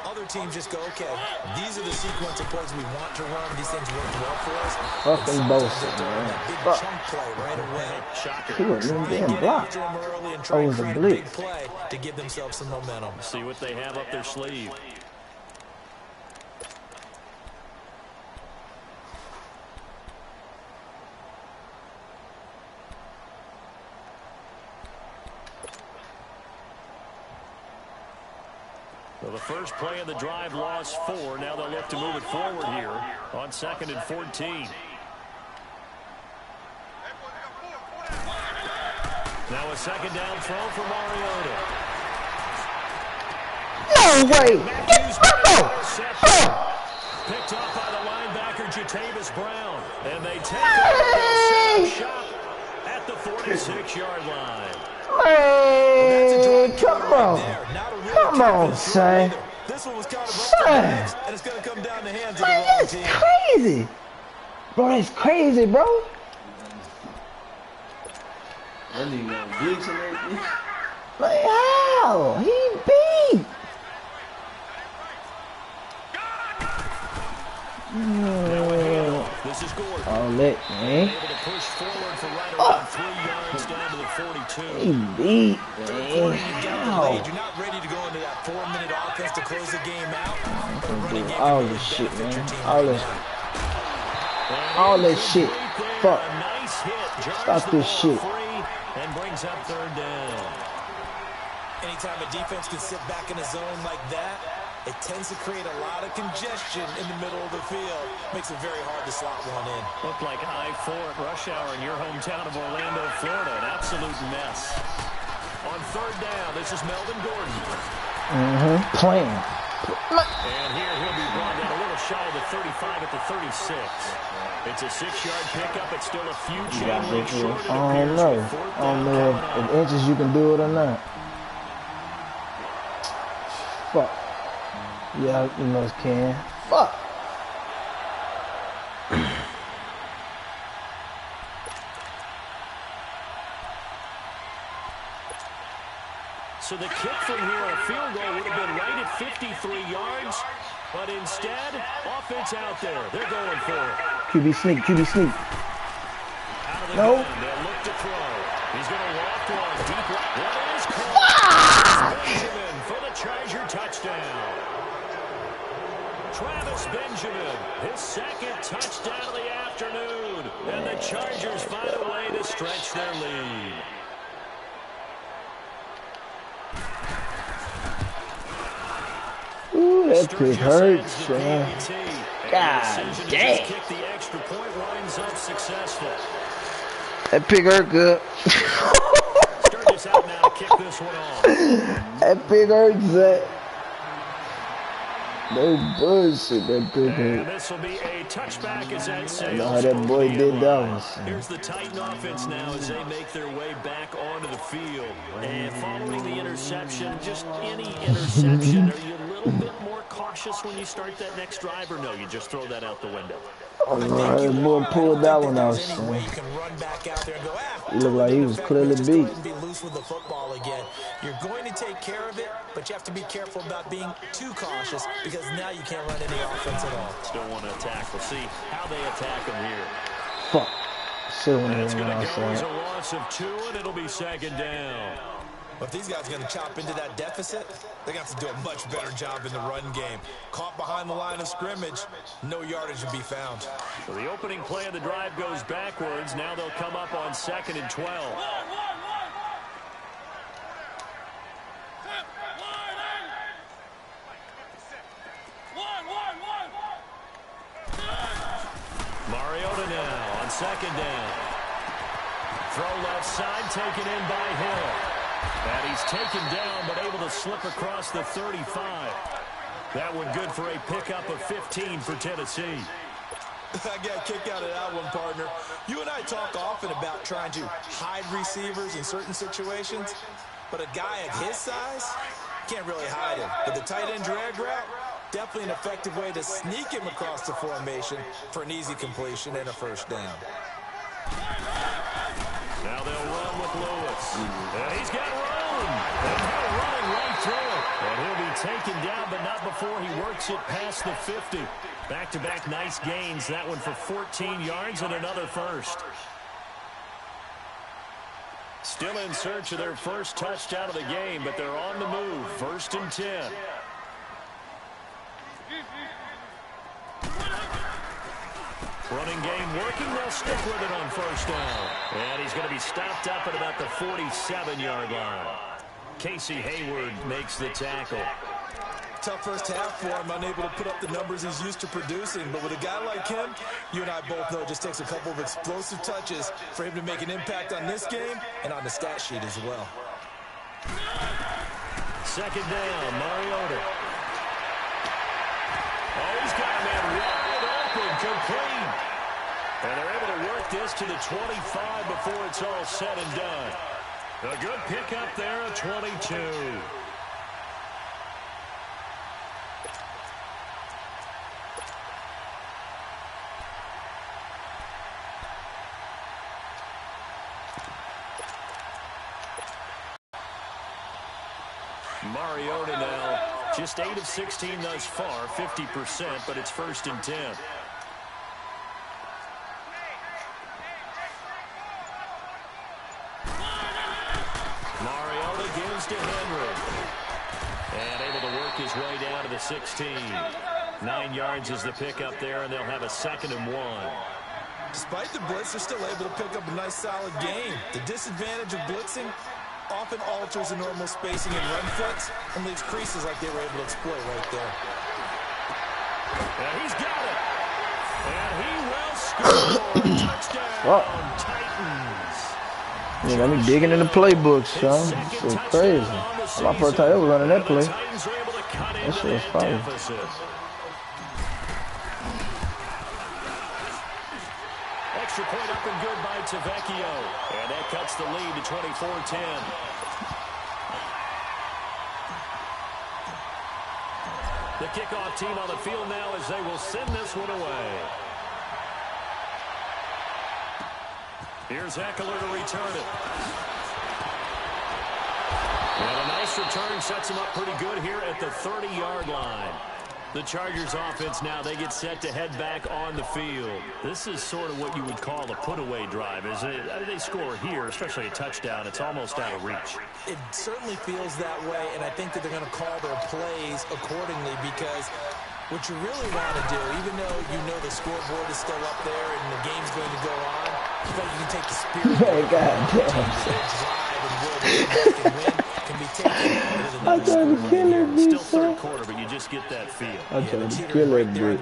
[SPEAKER 4] other teams just go, okay, these are the sequence of plays we want to run. These things work well for us.
[SPEAKER 3] Fucking Bosa, man.
[SPEAKER 4] That big
[SPEAKER 3] Fuck.
[SPEAKER 4] chunk play right away.
[SPEAKER 3] He wasn't even being blocked. Oh, it was a blitz.
[SPEAKER 4] Play to give themselves some momentum.
[SPEAKER 2] See what they have up their sleeve. So the first play of the drive lost 4. Now they'll look to move it forward here on 2nd and 14. Now a second down throw for Mariota.
[SPEAKER 3] No way!
[SPEAKER 2] Picked up by the linebacker Jatavis Brown. And they take a shot at the 46-yard line.
[SPEAKER 3] Hey, come on. Come on, son.
[SPEAKER 4] This one was kind of
[SPEAKER 3] son.
[SPEAKER 4] And it's going to come down the hands of the
[SPEAKER 3] Man,
[SPEAKER 4] wrong
[SPEAKER 3] that's
[SPEAKER 4] team.
[SPEAKER 3] crazy. Bro, that's crazy, bro.
[SPEAKER 5] That nigga blitz and everything.
[SPEAKER 3] Like, how? He beat.
[SPEAKER 2] This is Gordon.
[SPEAKER 3] Oh, lit, man.
[SPEAKER 2] Able to push forward for right around 3 yards down to the 42.
[SPEAKER 3] He beat, man. How?
[SPEAKER 4] You're not ready to go into that 4-minute offense to close the game out.
[SPEAKER 3] All this shit, man. All this shit. Fuck.
[SPEAKER 2] Nice hit.
[SPEAKER 3] Stop this shit.
[SPEAKER 2] And brings up 3rd down.
[SPEAKER 4] Anytime a defense can sit back in a zone like that, it tends to create a lot of congestion in the middle of the field. Makes it very hard to slot one in.
[SPEAKER 2] Looked like I-4 at rush hour in your hometown of Orlando, Florida. An absolute mess. On 3rd down, this is Melvin Gordon.
[SPEAKER 3] Playing.
[SPEAKER 2] And here he'll be brought down a little shy of the 35 at the 36. It's a 6-yard pickup. It's still a few chain link short.
[SPEAKER 3] I don't know. I don't know if inches you can do it or not. Fuck. Yeah, you know it can. Fuck.
[SPEAKER 2] So the kick from here, a field goal would have been right at 53 yards, but instead, offense out there. They're going for it.
[SPEAKER 3] QB sneak, QB sneak.
[SPEAKER 2] Out of the
[SPEAKER 3] No.
[SPEAKER 2] gun, they'll look to throw. He's going to walk one deep. That is caught. Benjamin for the Charger touchdown. Travis Benjamin, his 2nd touchdown of the afternoon. And the Chargers find a way to stretch their lead.
[SPEAKER 3] Ooh, that pick hurts, man. God damn.
[SPEAKER 2] Kick the extra point winds up successful.
[SPEAKER 3] That pick hurt good.
[SPEAKER 2] Sturgis out now to kick this one off.
[SPEAKER 3] That pick hurts, Zach. No bullshit, that pick
[SPEAKER 2] And
[SPEAKER 3] hurt.
[SPEAKER 2] this will be a touchback as that
[SPEAKER 3] I
[SPEAKER 2] sails.
[SPEAKER 3] know how that boy did that one.
[SPEAKER 2] Here's the Titan offense now as they make their way back onto the field. And following the interception, just any interception, are you a little bit more cautious when you start that next drive, or no, you just throw that out the window?
[SPEAKER 3] Oh, that boy pulled that one out, son.
[SPEAKER 4] You can run back out there and go,
[SPEAKER 3] He looked like he was clearly
[SPEAKER 4] just
[SPEAKER 3] beat.
[SPEAKER 4] go ahead and be loose with the football again. You're going to take care of it, but you have to be careful about being too cautious because now you can't run any offense at all.
[SPEAKER 2] Still want to attack. We'll see how they attack them here.
[SPEAKER 3] Fuck. Should've went
[SPEAKER 2] That's
[SPEAKER 3] in
[SPEAKER 2] going to go as a
[SPEAKER 3] outside.
[SPEAKER 2] loss of 2, and it'll be 2nd down.
[SPEAKER 4] But if these guys are going to chop into that deficit, they're going to have to do a much better job in the run game. Caught behind the line of scrimmage, no yardage to be found.
[SPEAKER 2] So the opening play of the drive goes backwards. Now they'll come up on 2nd and 12. Mariota now on 2nd down. Throw left side, taken in by Hill. And he's taken down, but able to slip across the 35. That one good for a pickup of 15 for Tennessee.
[SPEAKER 4] I got a kick out of that one, partner. You and I talk often about trying to hide receivers in certain situations, but a guy of his size can't really hide him. But the tight end drag route, definitely an effective way to sneak him across the formation for an easy completion and a 1st down.
[SPEAKER 2] Now they'll run with Lewis. And he's got room. And he'll run right through it. And he'll be taken down, but not before he works it past the 50. Back-to-back nice gains. That one for 14 yards and another first. Still in search of their first touchdown of the game, but they're on the move. 1st and 10. Running game working. They'll stick with it on 1st down. And he's going to be stopped up at about the 47-yard line. Casey Hayward makes the tackle.
[SPEAKER 4] Tough first half for him, unable to put up the numbers he's used to producing. But with a guy like him, you and I both know it just takes a couple of explosive touches for him to make an impact on this game and on the stat sheet as well.
[SPEAKER 2] 2nd down, Mariota. Oh, he's got a man wide open, complete. And they're able to work this to the 25 before it's all said and done. A good pickup there at 22. Mariota now just 8 of 16 thus far, 50%, but it's 1st and 10. Mariota gives to Henry. And able to work his way down to the 16. 9 yards is the pickup there, and they'll have a 2nd and 1.
[SPEAKER 4] Despite the blitz, they're still able to pick up a nice solid gain. The disadvantage of blitzing often alters the normal spacing and run fits and leaves creases like they were able to exploit right there.
[SPEAKER 2] And he's got it. And he will score. Touchdown, Titans.
[SPEAKER 3] Yeah, got me digging in the playbooks, son. This is crazy. My first time ever running that play. That shit was fire.
[SPEAKER 2] Extra point up and good by Tavecchio. And that cuts the lead to 24-10. The kickoff team on the field now as they will send this one away. Here's Eckler to return it. And a nice return sets him up pretty good here at the 30-yard line. The Chargers offense now, they get set to head back on the field. This is sort of what you would call a put-away drive, isn't it? They score here, especially a touchdown. It's almost out of reach.
[SPEAKER 4] It certainly feels that way, and I think that they're going to call their plays accordingly because what you really want to do, even though you know the scoreboard is still up there and the game's going to go on, you know you can take the spirit
[SPEAKER 3] God damn.
[SPEAKER 4] drive and will they can win. Can be taken.
[SPEAKER 3] I'm trying to kill it, dude.
[SPEAKER 2] Still 3rd quarter, but you just get that feel.
[SPEAKER 3] I'm trying to kill it, dude.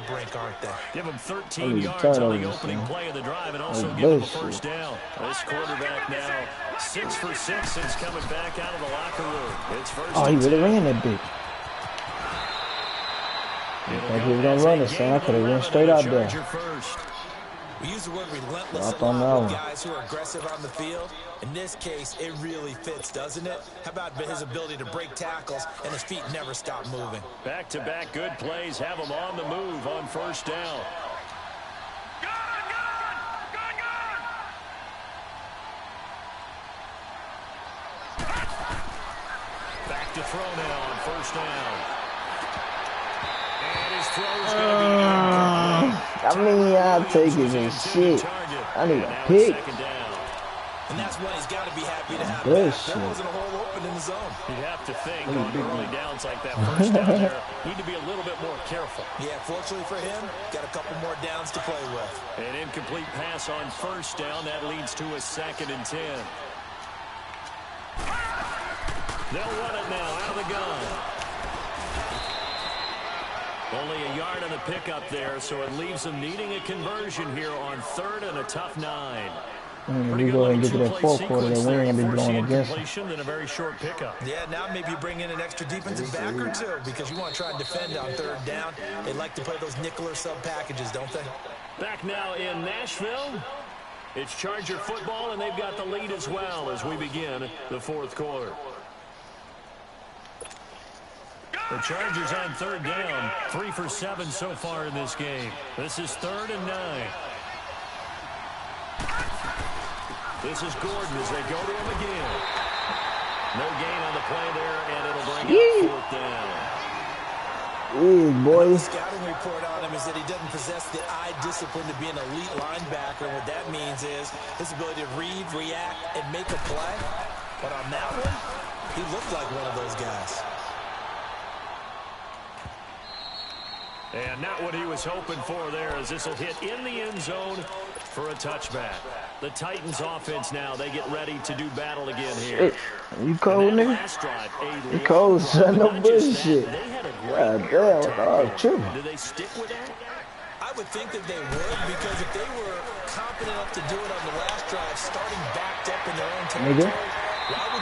[SPEAKER 2] Give him 13 yards on the opening play of the drive and also give him a 1st down. This quarterback now 6 for 6 since coming back out of the locker room. It's 1st.
[SPEAKER 3] Oh, he really ran that bitch. I think he was going to run it, son. I could have went straight out there.
[SPEAKER 4] We use the word relentless a lot with guys who are aggressive on the field. In this case, it really fits, doesn't it? How about his ability to break tackles and his feet never stop moving?
[SPEAKER 2] Back-to-back good plays have him on the move on 1st down. Back to throw now on 1st down. And his throw's going to be
[SPEAKER 3] I mean, I'll take it and shit. I need a pick.
[SPEAKER 4] And that's why he's got to be happy to have that. There wasn't a hole open in the zone.
[SPEAKER 2] You'd have to think on early downs like that 1st down there, need to be a little bit more careful.
[SPEAKER 4] Yeah, fortunately for him, got a couple more downs to play with.
[SPEAKER 2] An incomplete pass on 1st down. That leads to a 2nd and 10. They'll run it now out of the gun. Only a yard on the pickup there, so it leaves them needing a conversion here on 3rd and a tough 9.
[SPEAKER 3] We go and get to that 4th quarter, then we ain't gonna be blowing against them.
[SPEAKER 2] Than a very short pickup.
[SPEAKER 4] Yeah, now maybe you bring in an extra defensive back or two because you want to try and defend on 3rd down. They like to play those nickel or sub packages, don't they?
[SPEAKER 2] Back now in Nashville. It's Charger football, and they've got the lead as well as we begin the 4th quarter. The Chargers on 3rd down, 3 for 7 so far in this game. This is 3rd and 9. This is Gordon as they go to him again. No gain on the play there, and it'll bring up 4th down.
[SPEAKER 3] Big boy.
[SPEAKER 4] The scouting report on him is that he doesn't possess the eye discipline to be an elite linebacker. What that means is his ability to read, react, and make a play. But on that one, he looked like one of those guys.
[SPEAKER 2] And not what he was hoping for there, as this will hit in the end zone for a touchback. The Titans offense now, they get ready to do battle again here.
[SPEAKER 3] You cold, nigga? You cold, son. No bullshit. God damn, oh, true.
[SPEAKER 2] Do they stick with that?
[SPEAKER 4] I would think that they would, because if they were competent enough to do it on the last drive, starting backed up in their own territory,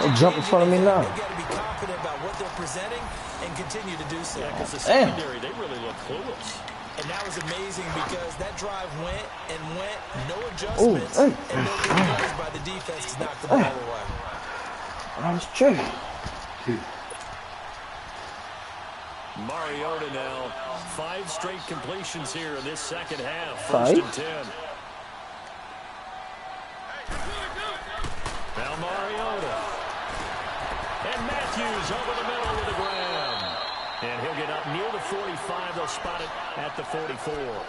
[SPEAKER 3] don't jump in front of me now.
[SPEAKER 4] They've got to be confident about what they're presenting and continue to do so.
[SPEAKER 2] Yeah, because the secondary, they really look clueless.
[SPEAKER 4] And that was amazing because that drive went and went, no adjustments, and no good plays by the defense to knock the ball away.
[SPEAKER 3] That's true.
[SPEAKER 2] Mariota now, 5 straight completions here in this second half. First and 10. Now Mariota. And Matthews over the middle with a grab. And he'll get up near the 45. They'll spot it at the 44.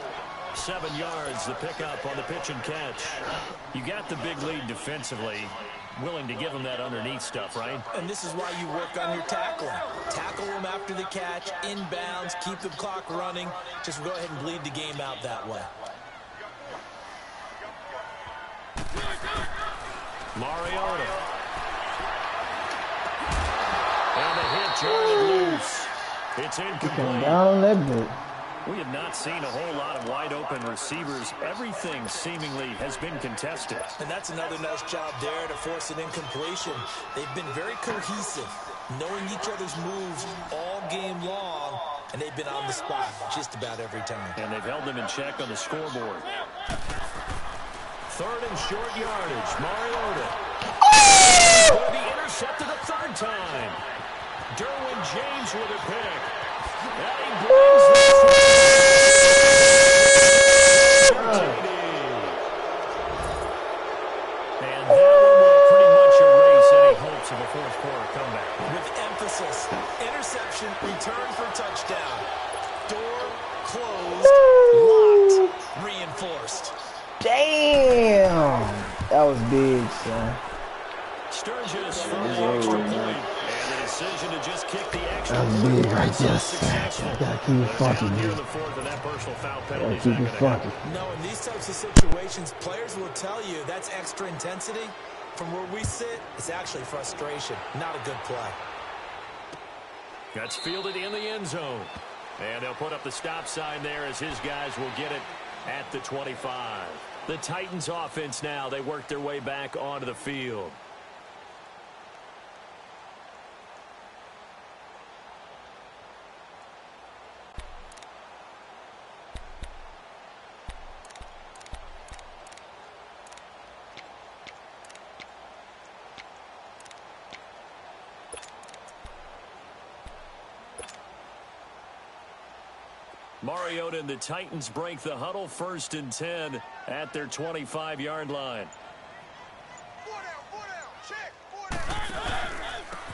[SPEAKER 2] 7 yards, the pickup on the pitch and catch. You got the big lead defensively. Willing to give them that underneath stuff, right?
[SPEAKER 4] And this is why you work on your tackling. Tackle them after the catch, inbounds, keep the clock running. Just go ahead and bleed the game out that way.
[SPEAKER 2] Mariota. And the hit jarred loose. It's incomplete.
[SPEAKER 3] Down that bit.
[SPEAKER 2] We have not seen a whole lot of wide-open receivers. Everything seemingly has been contested.
[SPEAKER 4] And that's another nice job there to force an incompletion. They've been very cohesive, knowing each other's moves all game long, and they've been on the spot just about every time.
[SPEAKER 2] And they've held them in check on the scoreboard. 3rd and short yardage. Mariota. He's going to be intercepted a 3rd time. Derwin James with a pick. And he brings this and that one will pretty much erase any hopes of a 4th quarter comeback.
[SPEAKER 4] With emphasis, interception, return for touchdown. Door closed, locked, reinforced.
[SPEAKER 3] Damn! That was big, son.
[SPEAKER 2] Sturgis for the extra point. And the decision to just kick the extra
[SPEAKER 3] That was big right there, son. You gotta keep it funky,
[SPEAKER 2] here in
[SPEAKER 3] dude.
[SPEAKER 2] the 4th, and that personal foul
[SPEAKER 3] Gotta
[SPEAKER 2] penalty.
[SPEAKER 3] keep it funky.
[SPEAKER 4] No, in these types of situations, players will tell you that's extra intensity. From where we sit, it's actually frustration, not a good play.
[SPEAKER 2] That's fielded in the end zone. And they'll put up the stop sign there as his guys will get it at the 25. The Titans offense now, they work their way back onto the field. Mariota and the Titans break the huddle. 1st and 10 at their 25-yard line.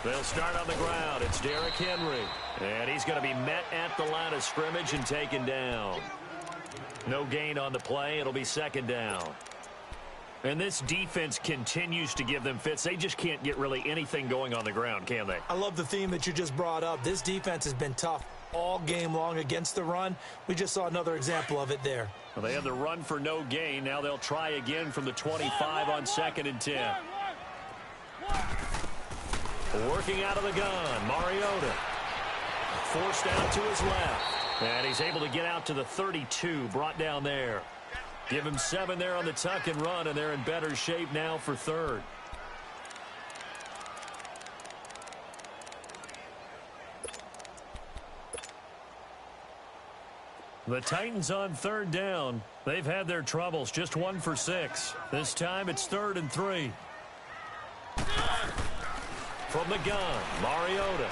[SPEAKER 2] They'll start on the ground. It's Derrick Henry. And he's going to be met at the line of scrimmage and taken down. No gain on the play. It'll be 2nd down. And this defense continues to give them fits. They just can't get really anything going on the ground, can they?
[SPEAKER 4] I love the theme that you just brought up. This defense has been tough all game long against the run. We just saw another example of it there.
[SPEAKER 2] Well, they had the run for no gain. Now they'll try again from the 25 on 2nd and 10. Working out of the gun, Mariota. Forced out to his left. And he's able to get out to the 32, brought down there. Give him 7 there on the tuck and run, and they're in better shape now for 3rd. The Titans on 3rd down. They've had their troubles, just 1 for 6. This time it's 3rd and 3. From the gun, Mariota.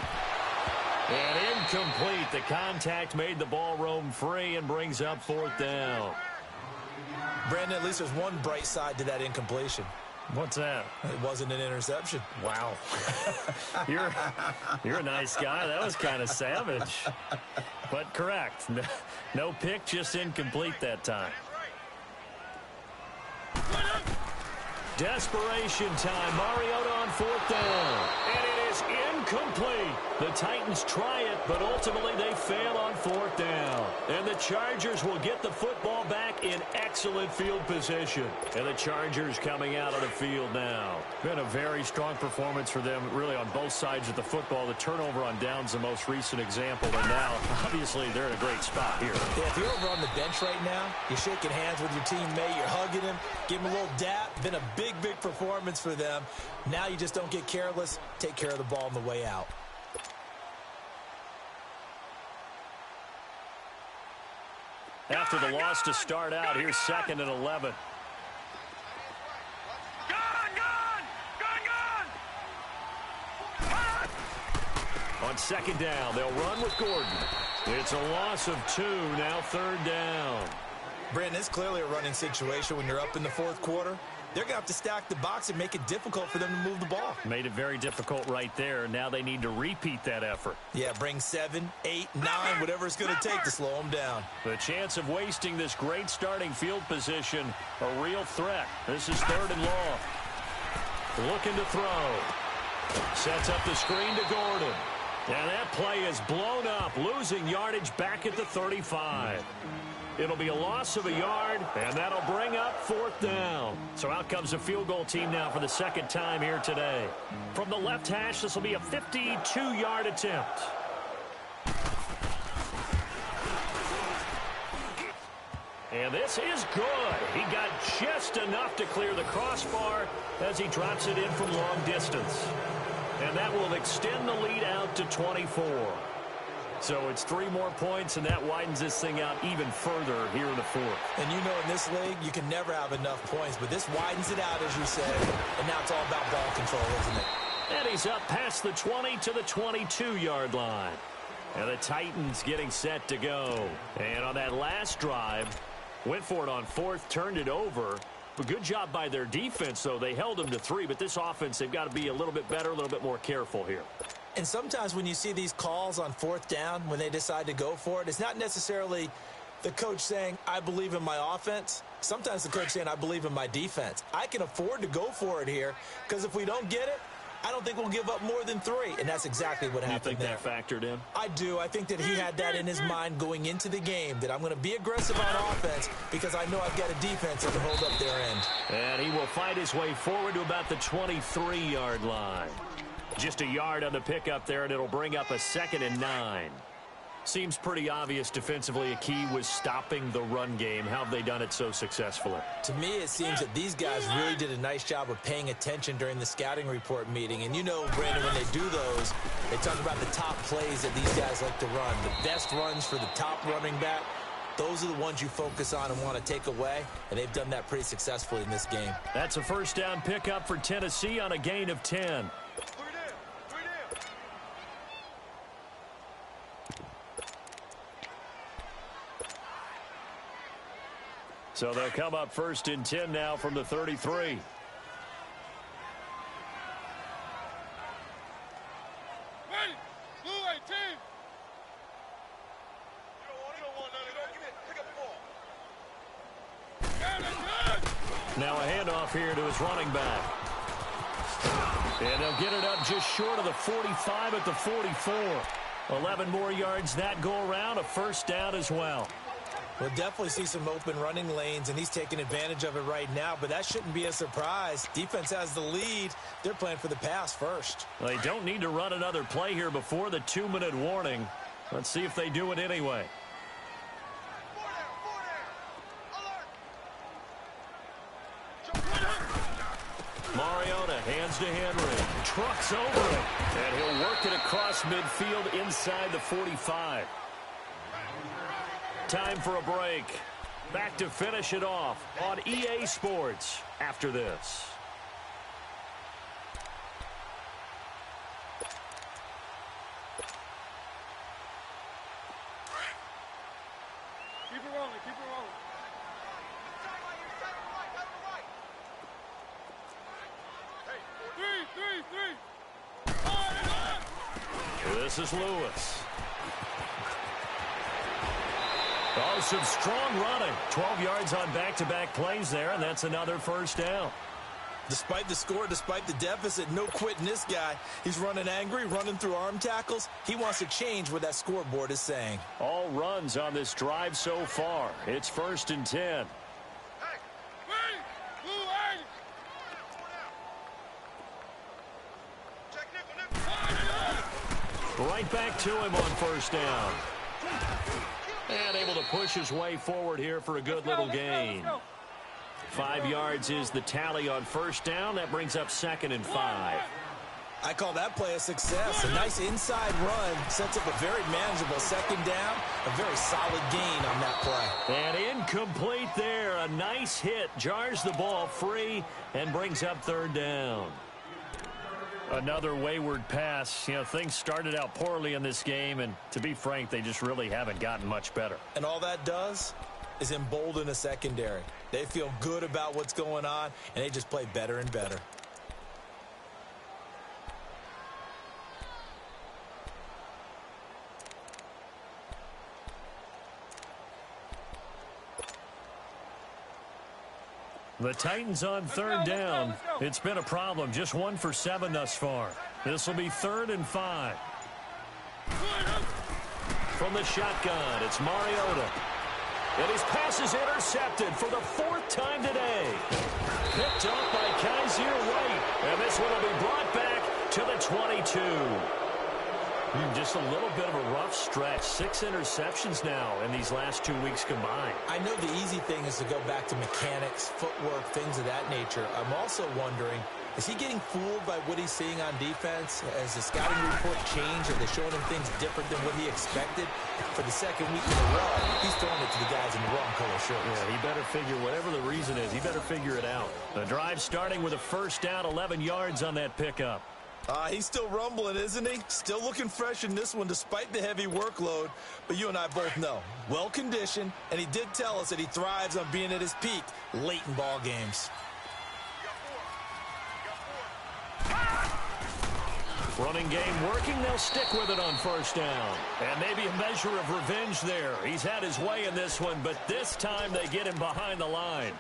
[SPEAKER 2] And incomplete. The contact made the ball roam free and brings up 4th down.
[SPEAKER 4] Brandon, at least there's one bright side to that incompletion.
[SPEAKER 2] What's that?
[SPEAKER 4] It wasn't an interception.
[SPEAKER 2] Wow. You're a nice guy. That was kind of savage. But correct. No pick, just incomplete that time. Desperation time. Mariota on 4th down. And it is incomplete. The Titans try it, but ultimately they fail on 4th down. And the Chargers will get the football back in excellent field position. And the Chargers coming out of the field now. Been a very strong performance for them, really on both sides of the football. The turnover on downs, the most recent example. And now, obviously, they're in a great spot here.
[SPEAKER 4] Yeah, if you're over on the bench right now, you're shaking hands with your teammate, you're hugging him, give him a little dap. Been a big performance for them. Now you just don't get careless. Take care of the ball on the way out.
[SPEAKER 2] After the loss to start out, here's 2nd and 11. On 2nd down, they'll run with Gordon. It's a loss of 2, now 3rd down.
[SPEAKER 4] Brandon, it's clearly a running situation when you're up in the 4th quarter. They're going to have to stack the box and make it difficult for them to move the ball.
[SPEAKER 2] Made it very difficult right there. Now they need to repeat that effort.
[SPEAKER 4] Yeah, bring 7, 8, 9, whatever it's going to take to slow them down.
[SPEAKER 2] The chance of wasting this great starting field position, a real threat. This is 3rd and long. Looking to throw. Sets up the screen to Gordon. And that play is blown up, losing yardage back at the 35. It'll be a loss of a yard, and that'll bring up 4th down. So out comes the field goal team now for the 2nd time here today. From the left hash, this will be a 52-yard attempt. And this is good. He got just enough to clear the crossbar as he drops it in from long distance. And that will extend the lead out to 24. So it's 3 more points, and that widens this thing out even further here in the 4th.
[SPEAKER 4] And you know in this league, you can never have enough points, but this widens it out, as you said, and now it's all about ball control, isn't it?
[SPEAKER 2] And he's up past the 20 to the 22-yard line. And the Titans getting set to go. And on that last drive, went for it on 4th, turned it over. But good job by their defense, though. They held them to 3, but this offense, they've got to be a little bit better, a little bit more careful here.
[SPEAKER 4] And sometimes when you see these calls on 4th down, when they decide to go for it, it's not necessarily the coach saying, I believe in my offense. Sometimes the coach saying, I believe in my defense. I can afford to go for it here, because if we don't get it, I don't think we'll give up more than 3. And that's exactly what happened there.
[SPEAKER 2] You think that factored in?
[SPEAKER 4] I do. I think that he had that in his mind going into the game, that I'm going to be aggressive on offense because I know I've got a defense that can hold up their end.
[SPEAKER 2] And he will fight his way forward to about the 23-yard line. Just a yard on the pickup there, and it'll bring up a 2nd and 9. Seems pretty obvious defensively a key was stopping the run game. How have they done it so successfully?
[SPEAKER 4] To me, it seems that these guys really did a nice job of paying attention during the scouting report meeting. And you know, Brandon, when they do those, they talk about the top plays that these guys like to run. The best runs for the top running back, those are the ones you focus on and want to take away. And they've done that pretty successfully in this game.
[SPEAKER 2] That's a 1st down pickup for Tennessee on a gain of 10. So they'll come up 1st and 10 now from the 33. Now a handoff here to his running back. And they'll get it up just short of the 45 at the 44. 11 more yards that go around, a 1st down as well.
[SPEAKER 4] We'll definitely see some open running lanes, and he's taking advantage of it right now, but that shouldn't be a surprise. Defense has the lead. They're playing for the pass first.
[SPEAKER 2] Well, they don't need to run another play here before the 2-minute warning. Let's see if they do it anyway. Mariota hands to Henry. Trucks over it. And he'll work it across midfield inside the 45. Time for a break. Back to finish it off on EA Sports after this.
[SPEAKER 7] Keep it rolling, keep it rolling. Hey, three.
[SPEAKER 2] This is Lewis. Oh, some strong running. 12 yards on back-to-back plays there, and that's another first down.
[SPEAKER 4] Despite the score, despite the deficit, no quitting this guy. He's running angry, running through arm tackles. He wants to change what that scoreboard is saying.
[SPEAKER 2] All runs on this drive so far. It's 1st and 10. Right back to him on first down. And able to push his way forward here for a good little gain. 5 yards is the tally on first down. That brings up 2nd and 5.
[SPEAKER 4] I call that play a success. A nice inside run sets up a very manageable 2nd down. A very solid gain on that play.
[SPEAKER 2] And incomplete there. A nice hit. Jars the ball free and brings up 3rd down. Another wayward pass. You know, things started out poorly in this game, and to be frank, they just really haven't gotten much better.
[SPEAKER 4] And all that does is embolden a secondary. They feel good about what's going on, and they just play better and better.
[SPEAKER 2] The Titans on 3rd down. It's been a problem. Just 1 for 7 thus far. This will be 3rd and 5. From the shotgun, it's Mariota. And his pass is intercepted for the 4th time today. Picked off by Kaiser White. And this one will be brought back to the 22. Just a little bit of a rough stretch. 6 interceptions now in these last 2 weeks combined.
[SPEAKER 4] I know the easy thing is to go back to mechanics, footwork, things of that nature. I'm also wondering, is he getting fooled by what he's seeing on defense? Has the scouting report changed? Are they showing him things different than what he expected? For the 2nd week in a row, he's throwing it to the guys in the wrong color shirts.
[SPEAKER 2] Yeah, he better figure, whatever the reason is, he better figure it out. The drive starting with a first down, 11 yards on that pickup.
[SPEAKER 4] He's still rumbling, isn't he? Still looking fresh in this one despite the heavy workload. But you and I both know, well-conditioned, and he did tell us that he thrives on being at his peak late in ball games.
[SPEAKER 2] Running game working. They'll stick with it on first down. And maybe a measure of revenge there. He's had his way in this one, but this time they get him behind the line.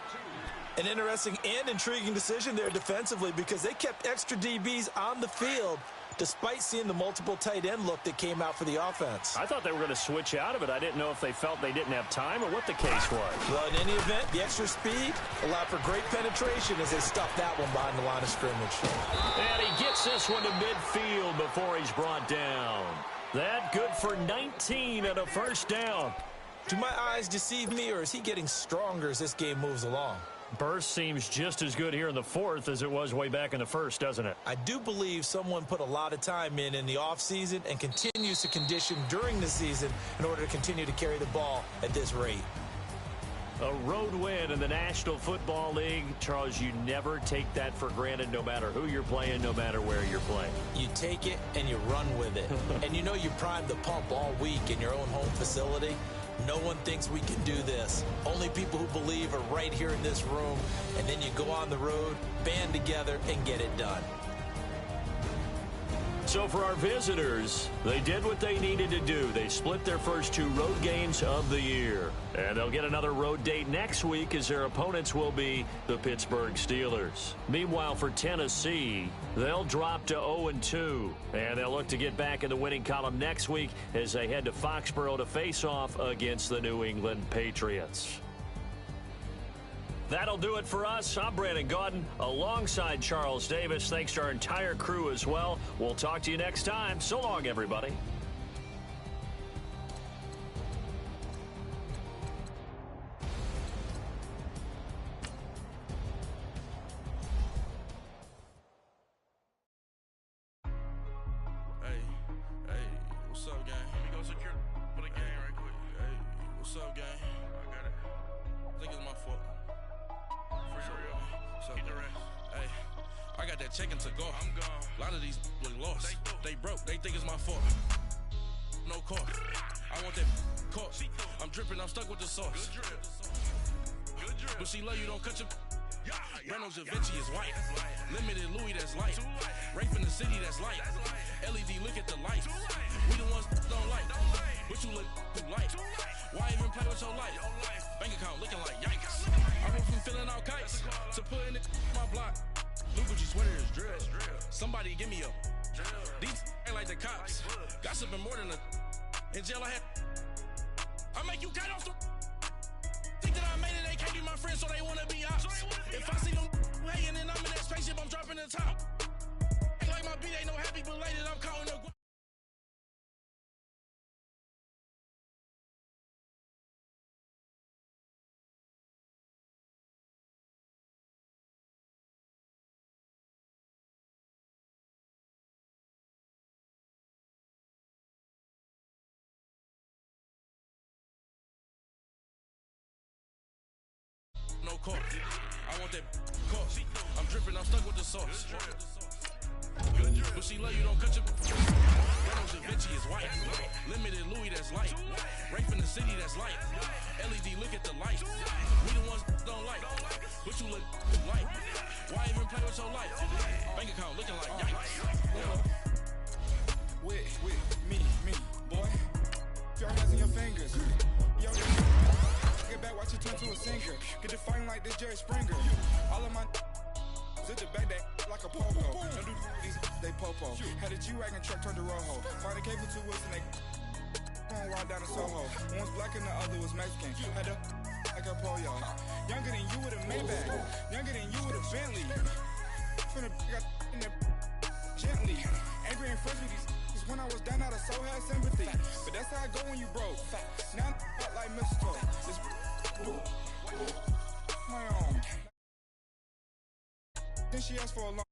[SPEAKER 4] An interesting and intriguing decision there defensively because they kept extra DBs on the field despite seeing the multiple tight end look that came out for the offense.
[SPEAKER 2] I thought they were going to switch out of it. I didn't know if they felt they didn't have time or what the case was.
[SPEAKER 4] Well, in any event, the extra speed allowed for great penetration as they stuffed that one behind the line of scrimmage.
[SPEAKER 2] And he gets this one to midfield before he's brought down. That good for 19 and a first down.
[SPEAKER 4] Do my eyes deceive me, or is he getting stronger as this game moves along?
[SPEAKER 2] Burst seems just as good here in the 4th as it was way back in the 1st, doesn't it?
[SPEAKER 4] I do believe someone put a lot of time in the offseason and continues to condition during the season in order to continue to carry the ball at this rate.
[SPEAKER 2] A road win in the National Football League. Charles, you never take that for granted no matter who you're playing, no matter where you're playing.
[SPEAKER 4] You take it and you run with it. And you know you primed the pump all week in your own home facility. No one thinks we can do this. Only people who believe are right here in this room. And then you go on the road, band together, and get it done.
[SPEAKER 2] So for our visitors, they did what they needed to do. They split their first 2 road games of the year. And they'll get another road date next week as their opponents will be the Pittsburgh Steelers. Meanwhile, for Tennessee, they'll drop to 0-2. And they'll look to get back in the winning column next week as they head to Foxborough to face off against the New England Patriots. That'll do it for us. I'm Brandon Gaudin alongside Charles Davis. Thanks to our entire crew as well. We'll talk to you next time. So long, everybody.
[SPEAKER 1] Hey, what's up, gang? Let me go secure for the game right quick. Hey, what's up, gang? I got it. I think it's my fault. Hey, I got that check-in to go. I'm gone. A lot of these look lost. They broke. They think it's my fault. No cost. I want that cost. I'm dripping. I'm stuck with the sauce. Good drip. But she love you. Don't cut your. Brando Javinci is white. Limited Louis, that's light. Rape in the city, that's light. LED, look at the light. We the ones don't like. But you look too light. Why even play with your life? to put in my block. Blue Gucci sweater is drill. Somebody give me a. These ain't like the cops. Gossiping more than a. In jail I had. I make you cut off the. Think that I made it, they can't be my friends, so they wanna be ops. If I see them hating and I'm in that spaceship, I'm dropping the top. Ain't like my beat, ain't no happy belated, I'm counting the. No court. I want that court. I'm dripping, I'm stuck with the sauce. But she love you, don't cut your. Reynolds Da Vinci is white. Limited Louis, that's light. Rape in the city, that's light. LED, look at the light. We the ones don't like. But you look like. Why even play with your life? Bank account looking like yikes.
[SPEAKER 8] With me, boy. Your hands in your fingers. Yo, get back, watch it turn to a singer. Get the fighting like this Jerry Springer. All of my zip the back that like a popo. Don't do these, they popo. Had a G-Wagon truck turned to Rojo. Find a cable 2 wheels and they on ride down to Soho. One was black and the other was Mexican. Had a like a pollo. Younger than you with a Maybach. Younger than you with a Bentley. From the got in there gently. Angry and friends with these. When I was down, I so had sympathy. But that's how I go when you broke. Now I'm like mistletoe. This my own. Then she asked for a long.